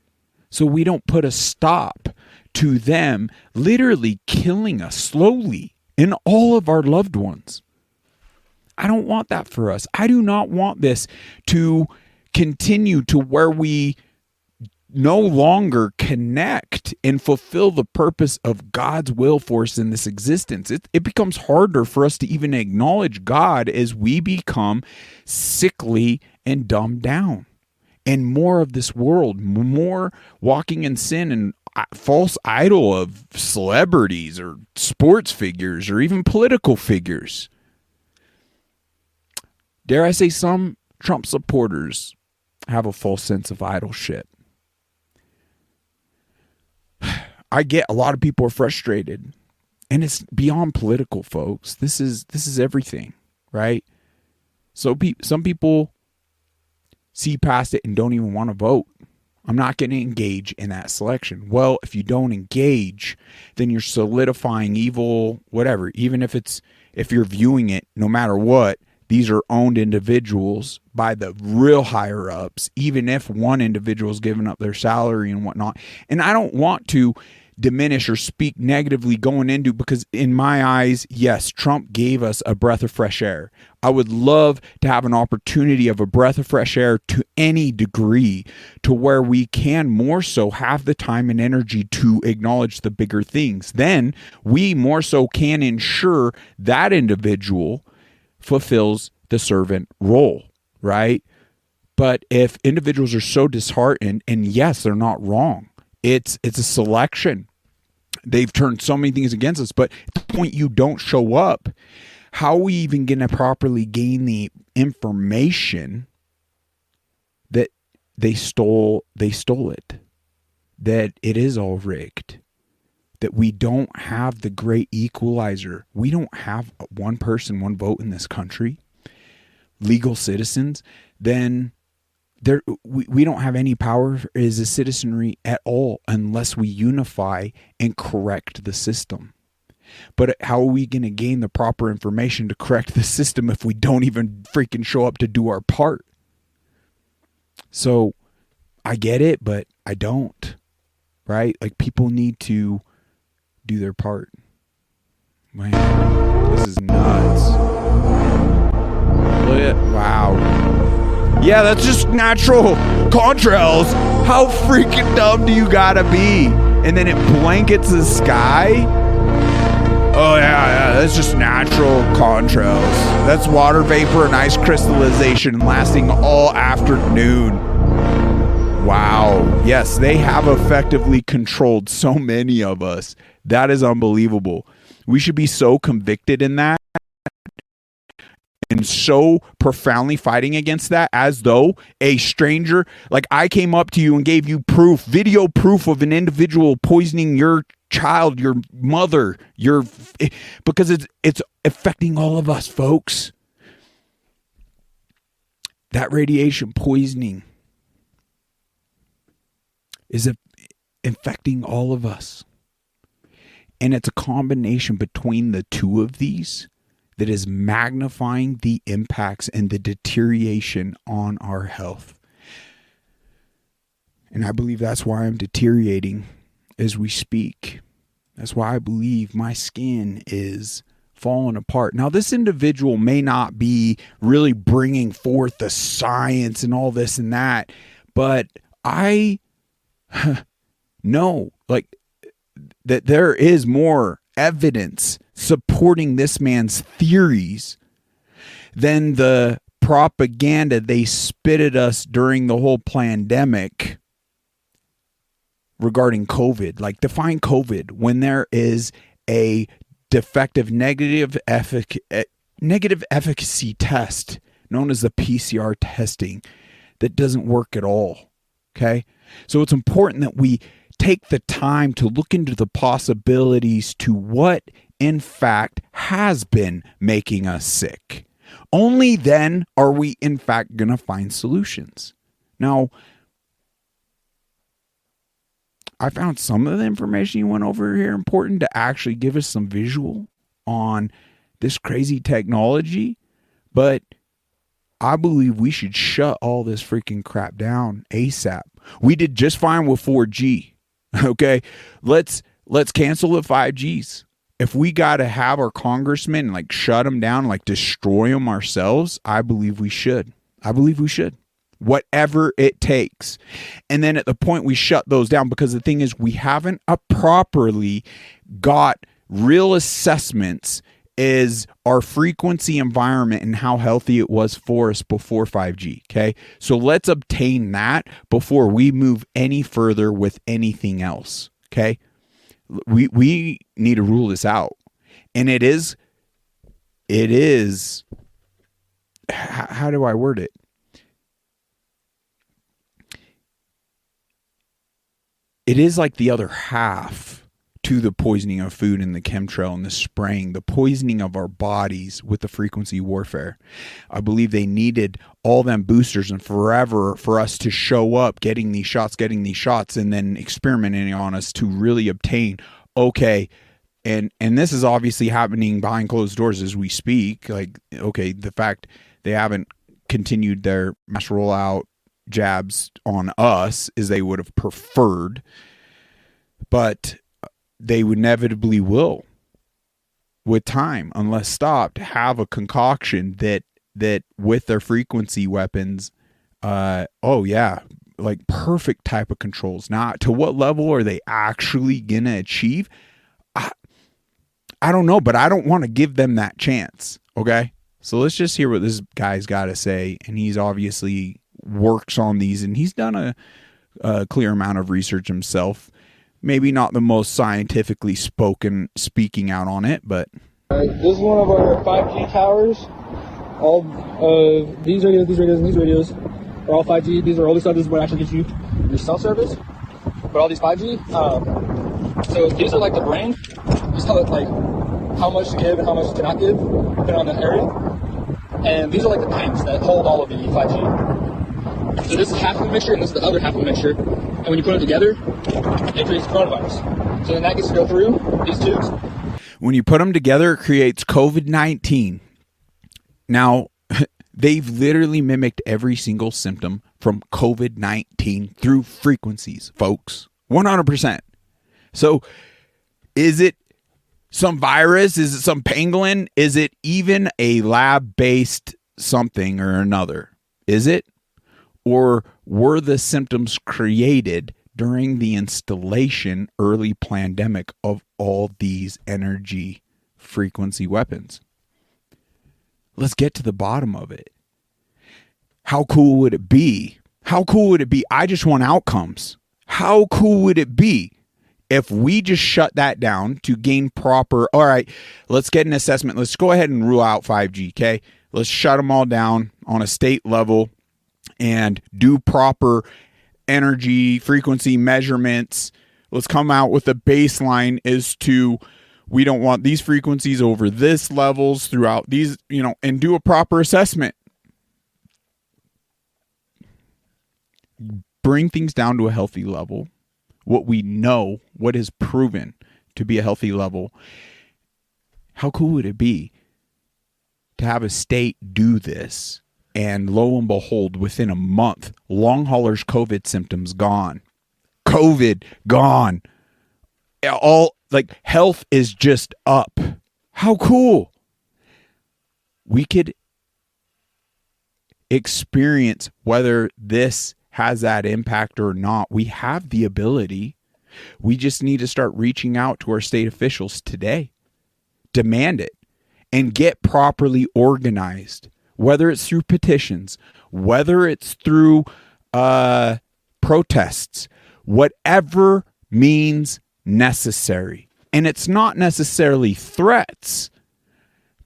So we don't put a stop to them literally killing us slowly and all of our loved ones. I don't want that for us. I do not want this to continue to where we no longer connect and fulfill the purpose of God's will for us in this existence. It becomes harder for us to even acknowledge God as we become sickly and dumbed down. And more of this world, more walking in sin and false idol of celebrities or sports figures or even political figures. Dare I say, some Trump supporters have a false sense of idolship. I get a lot of people are frustrated, and it's beyond political, folks. This is everything, right? So some people see past it and don't even want to vote. I'm not going to engage in that selection. Well, if you don't engage, then you're solidifying evil, whatever. Even if you're viewing it, no matter what, these are owned individuals by the real higher ups, even if one individual is giving up their salary and whatnot. And I don't want to diminish or speak negatively going into, because in my eyes, yes, Trump gave us a breath of fresh air. I would love to have an opportunity of a breath of fresh air to any degree, to where we can more so have the time and energy to acknowledge the bigger things. Then we more so can ensure that individual fulfills the servant role, right? But if individuals are so disheartened, and yes, they're not wrong, it's a selection. They've turned so many things against us, but at the point you don't show up, how are we even going to properly gain the information that they stole it, that it is all rigged, that we don't have the great equalizer? We don't have one person, one vote in this country, legal citizens. Then we don't have any power as a citizenry at all unless we unify and correct the system. But how are we going to gain the proper information to correct the system if we don't even freaking show up to do our part? So I get it, but I don't, right? Like, people need to do their part. Man, this is nuts. Wow. Yeah, that's just natural contrails. How freaking dumb do you gotta be? And then it blankets the sky? Oh yeah, that's just natural contrails. That's water vapor and ice crystallization lasting all afternoon. Wow. Yes, they have effectively controlled so many of us. That is unbelievable. We should be so convicted in that and so profoundly fighting against that, as though a stranger, like I came up to you and gave you proof, video proof of an individual poisoning your child, your mother, because it's affecting all of us, folks. That radiation poisoning is infecting all of us. And it's a combination between the two of these that is magnifying the impacts and the deterioration on our health. And I believe that's why I'm deteriorating as we speak. That's why I believe my skin is falling apart. Now, this individual may not be really bringing forth the science and all this and that, but I know, like, that there is more evidence supporting this man's theories than the propaganda they spit at us during the whole pandemic regarding COVID. Like, define COVID when there is a defective negative efficacy test known as the PCR testing that doesn't work at all. Okay? So it's important that we take the time to look into the possibilities to what, in fact, has been making us sick. Only then are we, in fact, going to find solutions. Now, I found some of the information you went over here important to actually give us some visual on this crazy technology, but I believe we should shut all this freaking crap down ASAP. We did just fine with 4G. Okay, let's cancel the 5Gs. If we got to have our congressmen like shut them down, like destroy them ourselves, I believe we should. Whatever it takes. And then at the point we shut those down, because the thing is, we haven't properly got real assessments is our frequency environment and how healthy it was for us before 5G. Okay. So let's obtain that before we move any further with anything else. Okay. We need to rule this out. And it is, how do I word it? It is like the other half to the poisoning of food and the chemtrail and the spraying, the poisoning of our bodies with the frequency warfare. I believe they needed all them boosters and forever for us to show up getting these shots, and then experimenting on us to really obtain, okay, and this is obviously happening behind closed doors as we speak. Like, okay, the fact they haven't continued their mass rollout jabs on us as they would have preferred, but they inevitably will with time, unless stopped, have a concoction that with their frequency weapons, like perfect type of controls. Now, to what level are they actually gonna achieve? I don't know, but I don't want to give them that chance. Okay, so let's just hear what this guy's got to say, and he's obviously works on these, and he's done a clear amount of research himself. Maybe not the most scientifically speaking out on it, but this is one of our 5G towers. All of these radios, and these radios are all 5G. These are older stuff. This is what actually gets you your cell service. But all these 5G, so these are like the brain. Just tell it like how much to give and how much to not give, depending on the area. And these are like the tanks that hold all of the 5G. So this is half of the mixture, and this is the other half of the mixture. And when you put them together, it creates coronavirus. So then that gets to go through these tubes. When you put them together, it creates COVID-19. Now, they've literally mimicked every single symptom from COVID-19 through frequencies, folks. 100%. So is it some virus? Is it some pangolin? Is it even a lab-based something or another? Is it? Or were the symptoms created during the installation early pandemic of all these energy frequency weapons? Let's get to the bottom of it. How cool would it be? How cool would it be? I just want outcomes. How cool would it be if we just shut that down to gain proper, all right, let's get an assessment. Let's go ahead and rule out 5G, okay? Let's shut them all down on a state level and do proper energy frequency measurements. Let's come out with a baseline as to we don't want these frequencies over this levels throughout these, and do a proper assessment. Bring things down to a healthy level. What we know, what is proven to be a healthy level. How cool would it be to have a state do this? And lo and behold, within a month, long haulers' COVID symptoms gone. COVID gone. All like health is just up. How cool. We could experience whether this has that impact or not. We have the ability. We just need to start reaching out to our state officials today. Demand it and get properly organized. Whether it's through petitions, whether it's through protests, whatever means necessary. And it's not necessarily threats,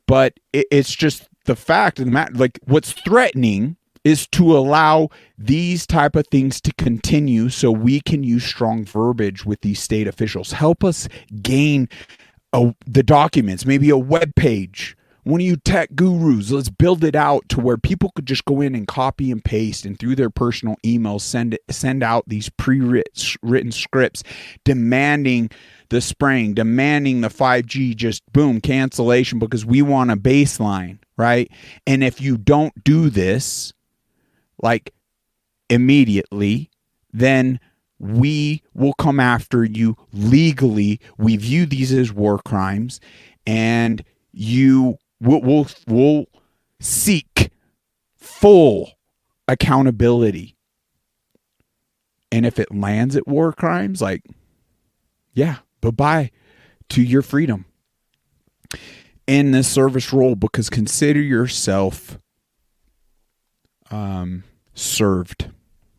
but it's just the fact of the matter. Like, what's threatening is to allow these type of things to continue so we can use strong verbiage with these state officials. Help us gain the documents, maybe a web page. One of you tech gurus, let's build it out to where people could just go in and copy and paste and through their personal emails send out these pre-written scripts demanding the spraying, demanding the 5G, just boom, cancellation because we want a baseline, right? And if you don't do this, like immediately, then we will come after you legally. We view these as war crimes, and we'll seek full accountability. And if it lands at war crimes, like, yeah, bye-bye to your freedom in this service role, because consider yourself served.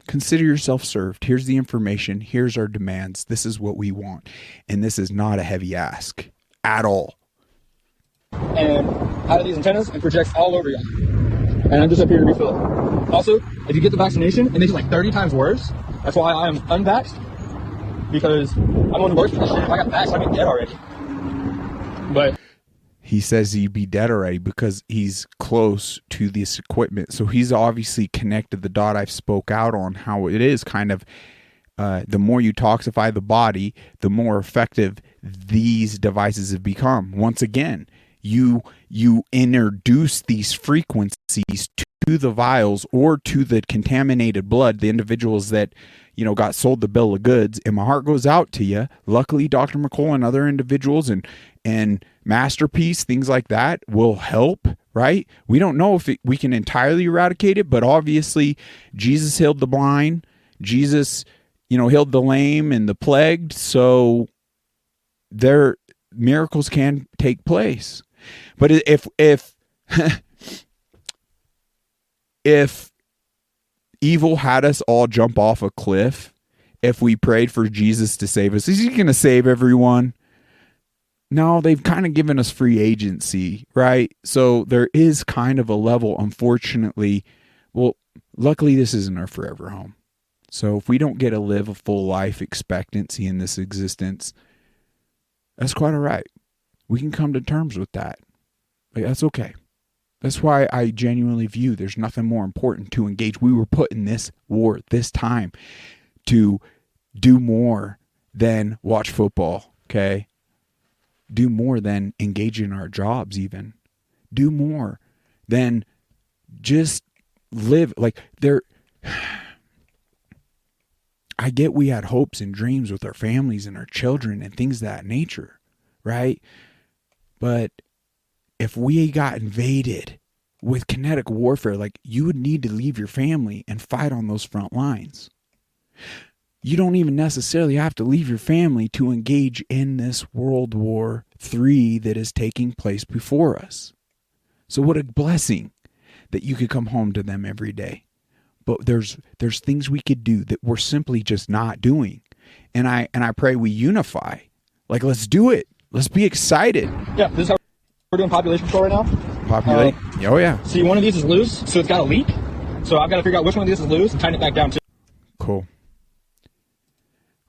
Consider yourself served. Here's the information. Here's our demands. This is what we want. And this is not a heavy ask at all. And out of these antennas and projects all over you. And I'm just up here to refill it. Also, if you get the vaccination, it makes it like 30 times worse. That's why I am unvaxxed. Because I'm on the worst for this shit. If I got vaxxed, I'd be dead already. But he says he'd be dead already because he's close to this equipment. So he's obviously connected the dot I've spoke out on how it is kind of the more you toxify the body, the more effective these devices have become. Once again, you introduce these frequencies to the vials or to the contaminated blood, the individuals that, got sold the bill of goods, and my heart goes out to you. Luckily, Dr. McCall and other individuals and Masterpiece, things like that will help, right? We don't know if we can entirely eradicate it, but obviously Jesus healed the blind. Jesus, healed the lame and the plagued. So their miracles can take place. But if if evil had us all jump off a cliff, if we prayed for Jesus to save us, is he going to save everyone? No, they've kind of given us free agency, right? So there is kind of a level, unfortunately. Well, luckily this isn't our forever home. So if we don't get to live a full life expectancy in this existence, that's quite all right. We can come to terms with that. Like, that's okay. That's why I genuinely view there's nothing more important to engage. We were put in this war, this time, to do more than watch football, okay? Do more than engage in our jobs even. Do more than just live. Like, I get we had hopes and dreams with our families and our children and things of that nature, right? But if we got invaded with kinetic warfare, like, you would need to leave your family and fight on those front lines. You don't even necessarily have to leave your family to engage in this World War III that is taking place before us. So what a blessing that you could come home to them every day. But there's things we could do that we're simply just not doing. And I pray we unify. Like, let's do it. Let's be excited. Yeah, this is how we're doing population control right now. Populate. Oh, yeah. See, one of these is loose, so it's got a leak. So I've got to figure out which one of these is loose and tighten it back down too. Cool.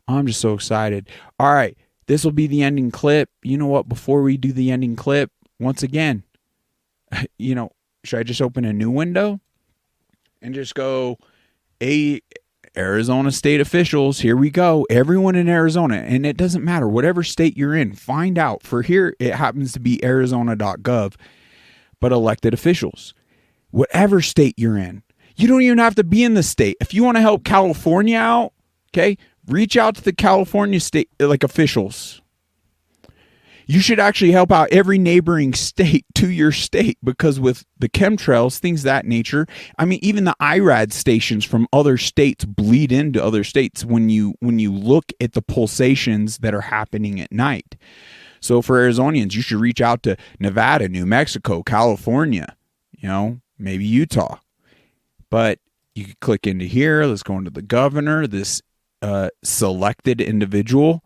I'm just so excited. All right. This will be the ending clip. You know what? Before we do the ending clip, once again, should I just open a new window and just go, Arizona state officials, here we go. Everyone in Arizona, and it doesn't matter, whatever state you're in, find out. For here, it happens to be arizona.gov, but elected officials. Whatever state you're in, you don't even have to be in the state. If you want to help California out, okay, reach out to the California state, officials. You should actually help out every neighboring state to your state, because with the chemtrails, things of that nature, I mean, even the IRAD stations from other states bleed into other states when you look at the pulsations that are happening at night. So for Arizonians, you should reach out to Nevada, New Mexico, California, maybe Utah. But you could click into here. Let's go into the governor, this selected individual.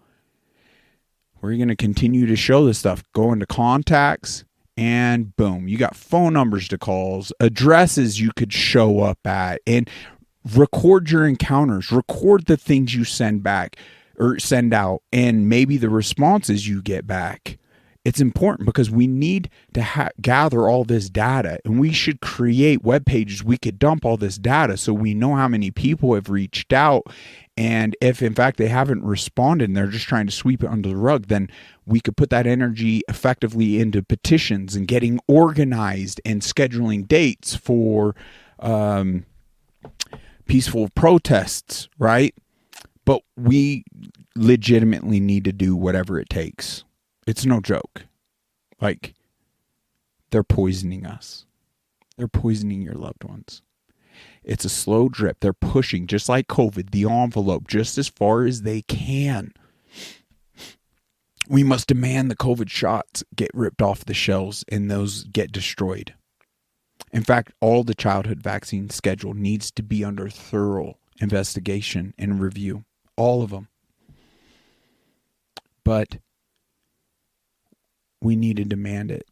We're going to continue to show this stuff. Go into contacts And boom, you got phone numbers to calls, addresses you could show up at, and record your encounters, record the things you send back or send out, and maybe the responses you get back. It's important because we need to gather all this data, and we should create web pages. We could dump all this data so we know how many people have reached out. And if in fact they haven't responded and they're just trying to sweep it under the rug, then we could put that energy effectively into petitions and getting organized and scheduling dates for peaceful protests, right? But we legitimately need to do whatever it takes. It's no joke. Like, they're poisoning us. They're poisoning your loved ones. It's a slow drip. They're pushing, just like COVID, the envelope just as far as they can. We must demand the COVID shots get ripped off the shelves and those get destroyed. In fact, all the childhood vaccine schedule needs to be under thorough investigation and review. All of them. But we need to demand it.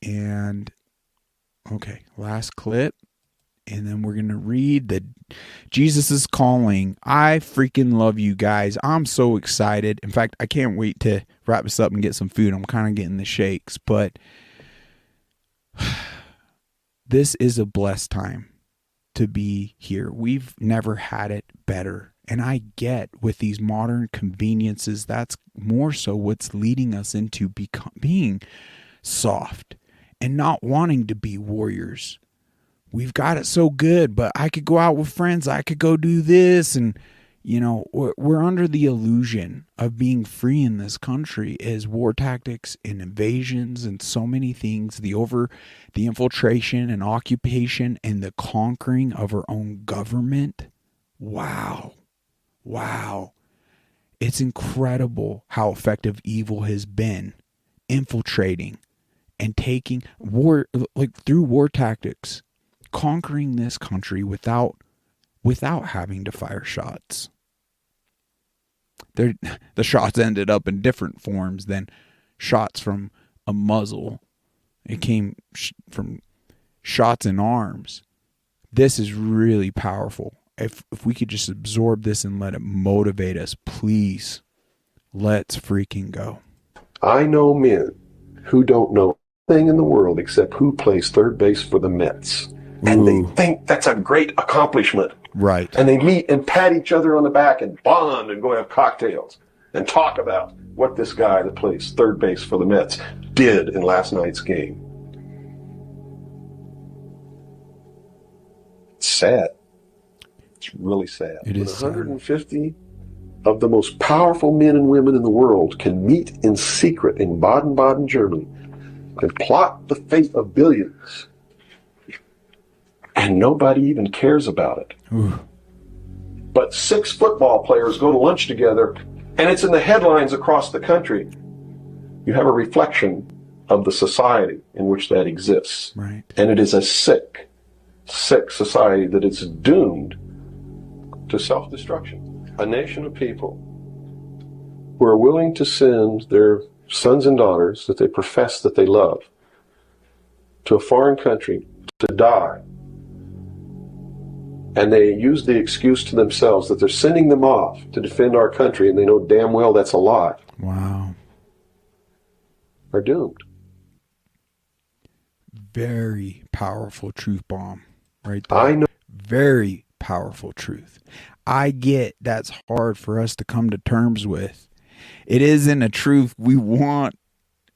And, okay, last clip. And then we're going to read the Jesus is Calling. I freaking love you guys. I'm so excited. In fact, I can't wait to wrap this up and get some food. I'm kind of getting the shakes. But this is a blessed time to be here. We've never had it better. And I get with these modern conveniences, that's more so what's leading us into being soft and not wanting to be warriors. We've got it so good, but I could go out with friends. I could go do this. And, you know, we're under the illusion of being free in this country as war tactics and invasions and so many things, the infiltration and occupation and the conquering of our own government. Wow. Wow. It's incredible how effective evil has been infiltrating and taking war, like through war tactics, conquering this country without having to fire shots. The shots ended up in different forms than shots from a muzzle. It came from shots in arms. This is really powerful. If we could just absorb this and let it motivate us, please, let's freaking go. I know men who don't know anything in the world except who plays third base for the Mets. And they think that's a great accomplishment. Right. And they meet and pat each other on the back and bond and go have cocktails and talk about what this guy that plays third base for the Mets did in last night's game. It's sad. It's really sad. It is 150 of the most powerful men and women in the world can meet in secret in Baden-Baden, Germany, and plot the fate of billions. And nobody even cares about it. Ooh. But 6 football players go to lunch together, and it's in the headlines across the country. You have a reflection of the society in which that exists. Right. And it is a sick society that is doomed to self-destruction. A nation of people who are willing to send their sons and daughters that they profess that they love to a foreign country to die. And they use the excuse to themselves that they're sending them off to defend our country, and they know damn well that's a lie. Wow. Are doomed. Very powerful truth bomb right there. I know. Very powerful truth. I get that's hard for us to come to terms with. It isn't a truth we want,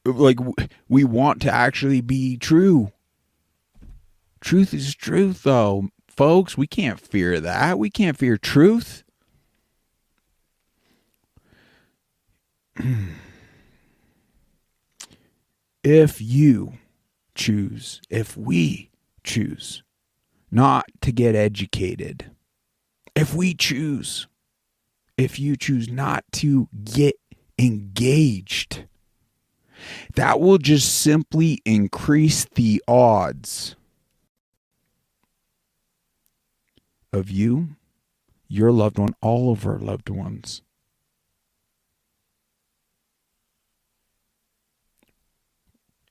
like we want to actually be true. Truth is truth, though. Folks, we can't fear that. We can't fear truth. If you choose, if we choose not to get educated, if you choose not to get engaged, that will just simply increase the odds of you, your loved one, all of our loved ones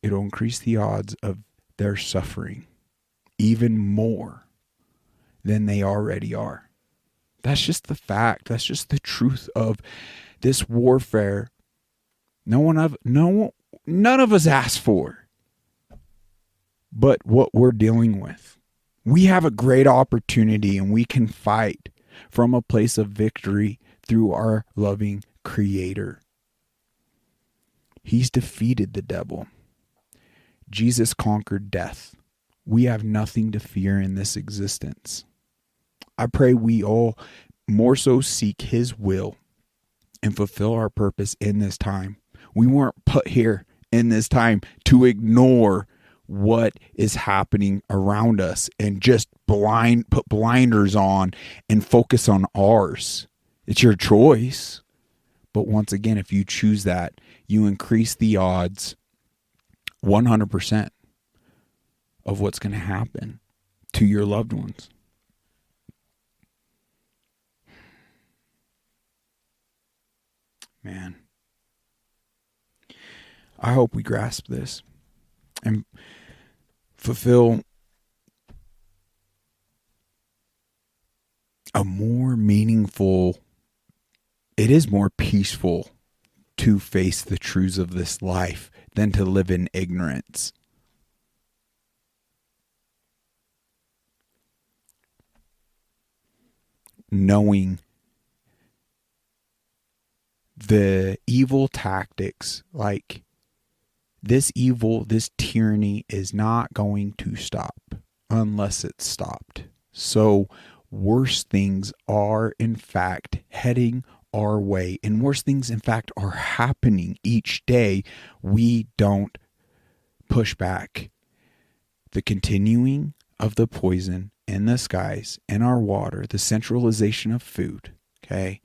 it'll increase the odds of their suffering even more than they already are. That's just the fact. That's just the truth of this warfare. None of us asked for, but what we're dealing with. We have a great opportunity, and we can fight from a place of victory through our loving Creator. He's defeated the devil. Jesus conquered death. We have nothing to fear in this existence. I pray we all more so seek His will and fulfill our purpose in this time. We weren't put here in this time to ignore what is happening around us and just put blinders on and focus on ours. It's your choice. But once again, if you choose that, you increase the odds 100% of what's going to happen to your loved ones. Man, I hope we grasp this and fulfill a more meaningful, it is more peaceful to face the truths of this life than to live in ignorance. Knowing the evil tactics, like this evil, this tyranny is not going to stop unless it's stopped. So worse things are in fact heading our way, and worse things in fact are happening each day. We don't push back. The continuing of the poison in the skies, in our water, the centralization of food, okay,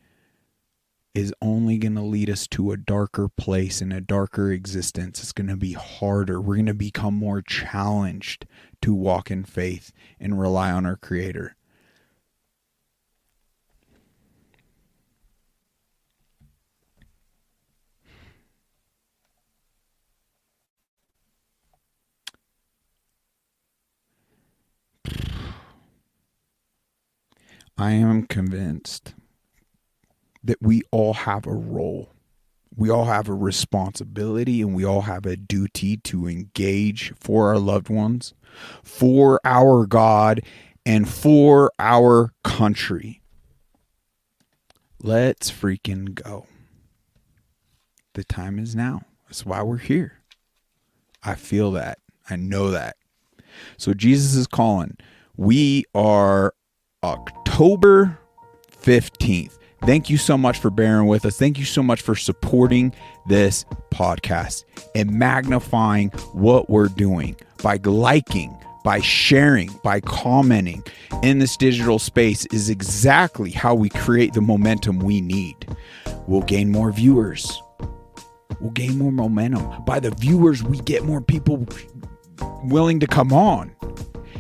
is only going to lead us to a darker place and a darker existence. It's going to be harder. We're going to become more challenged to walk in faith and rely on our Creator. I am convinced that we all have a role. We all have a responsibility, and we all have a duty to engage for our loved ones, for our God, and for our country. Let's freaking go. The time is now. That's why we're here. I feel that. I know that. So Jesus is calling. We are October 15th. Thank you so much for bearing with us. Thank you so much for supporting this podcast and magnifying what we're doing by liking, by sharing, by commenting in this digital space is exactly how we create the momentum we need. We'll gain more viewers. We'll gain more momentum. By the viewers, we get more people willing to come on.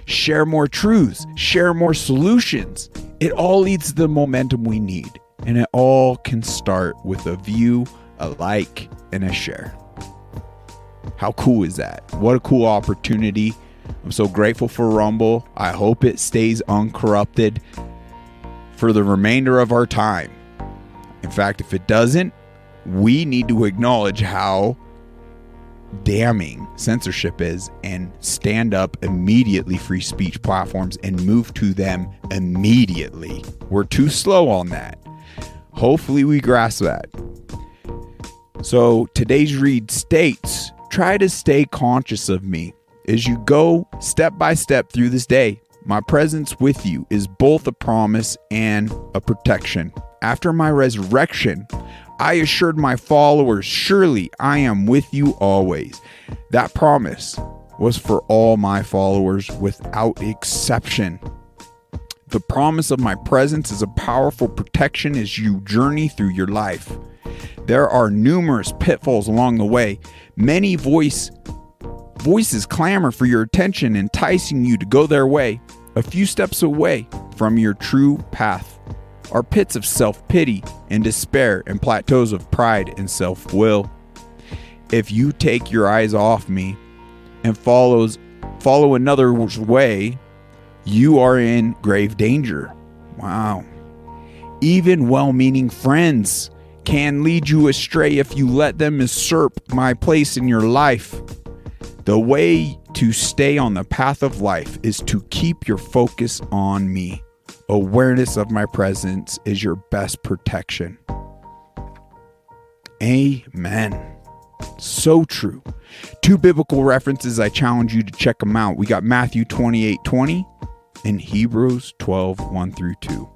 Share more truths, share more solutions. It all leads to the momentum we need. And it all can start with a view, a like, and a share. How cool is that? What a cool opportunity. I'm so grateful for Rumble. I hope it stays uncorrupted for the remainder of our time. In fact, if it doesn't, we need to acknowledge how damning censorship is and stand up immediately free speech platforms and move to them immediately. We're too slow on that. Hopefully we grasp that. So today's read states, try to stay conscious of me as you go step by step through this day. My presence with you is both a promise and a protection. After my resurrection, I assured my followers, surely I am with you always. That promise was for all my followers without exception. The promise of my presence is a powerful protection as you journey through your life. There are numerous pitfalls along the way. Many voices clamor for your attention, enticing you to go their way. A few steps away from your true path are pits of self-pity and despair and plateaus of pride and self-will. If you take your eyes off me, and follow another's way, you are in grave danger. Wow. Even well-meaning friends can lead you astray if you let them usurp my place in your life. The way to stay on the path of life is to keep your focus on me. Awareness of my presence is your best protection. Amen. So true. 2 biblical references. I challenge you to check them out. We got Matthew 28:20 and Hebrews 12:1-2.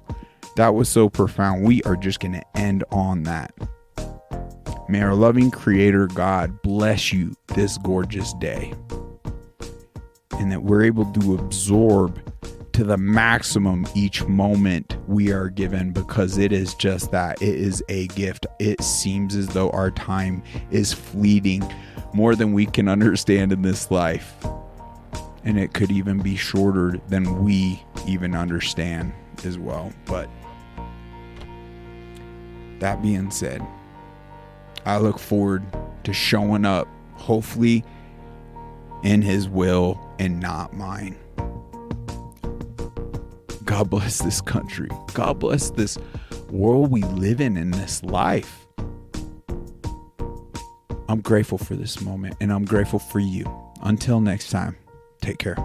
That was so profound. We are just going to end on that. May our loving Creator God bless you this gorgeous day, and that we're able to absorb to the maximum each moment we are given, because it is just that. It is a gift. It seems as though our time is fleeting more than we can understand in this life, and it could even be shorter than we even understand as well. But that being said, I look forward to showing up, hopefully in His will and not mine. God bless this country. God bless this world we live in this life. I'm grateful for this moment, and I'm grateful for you. Until next time, take care.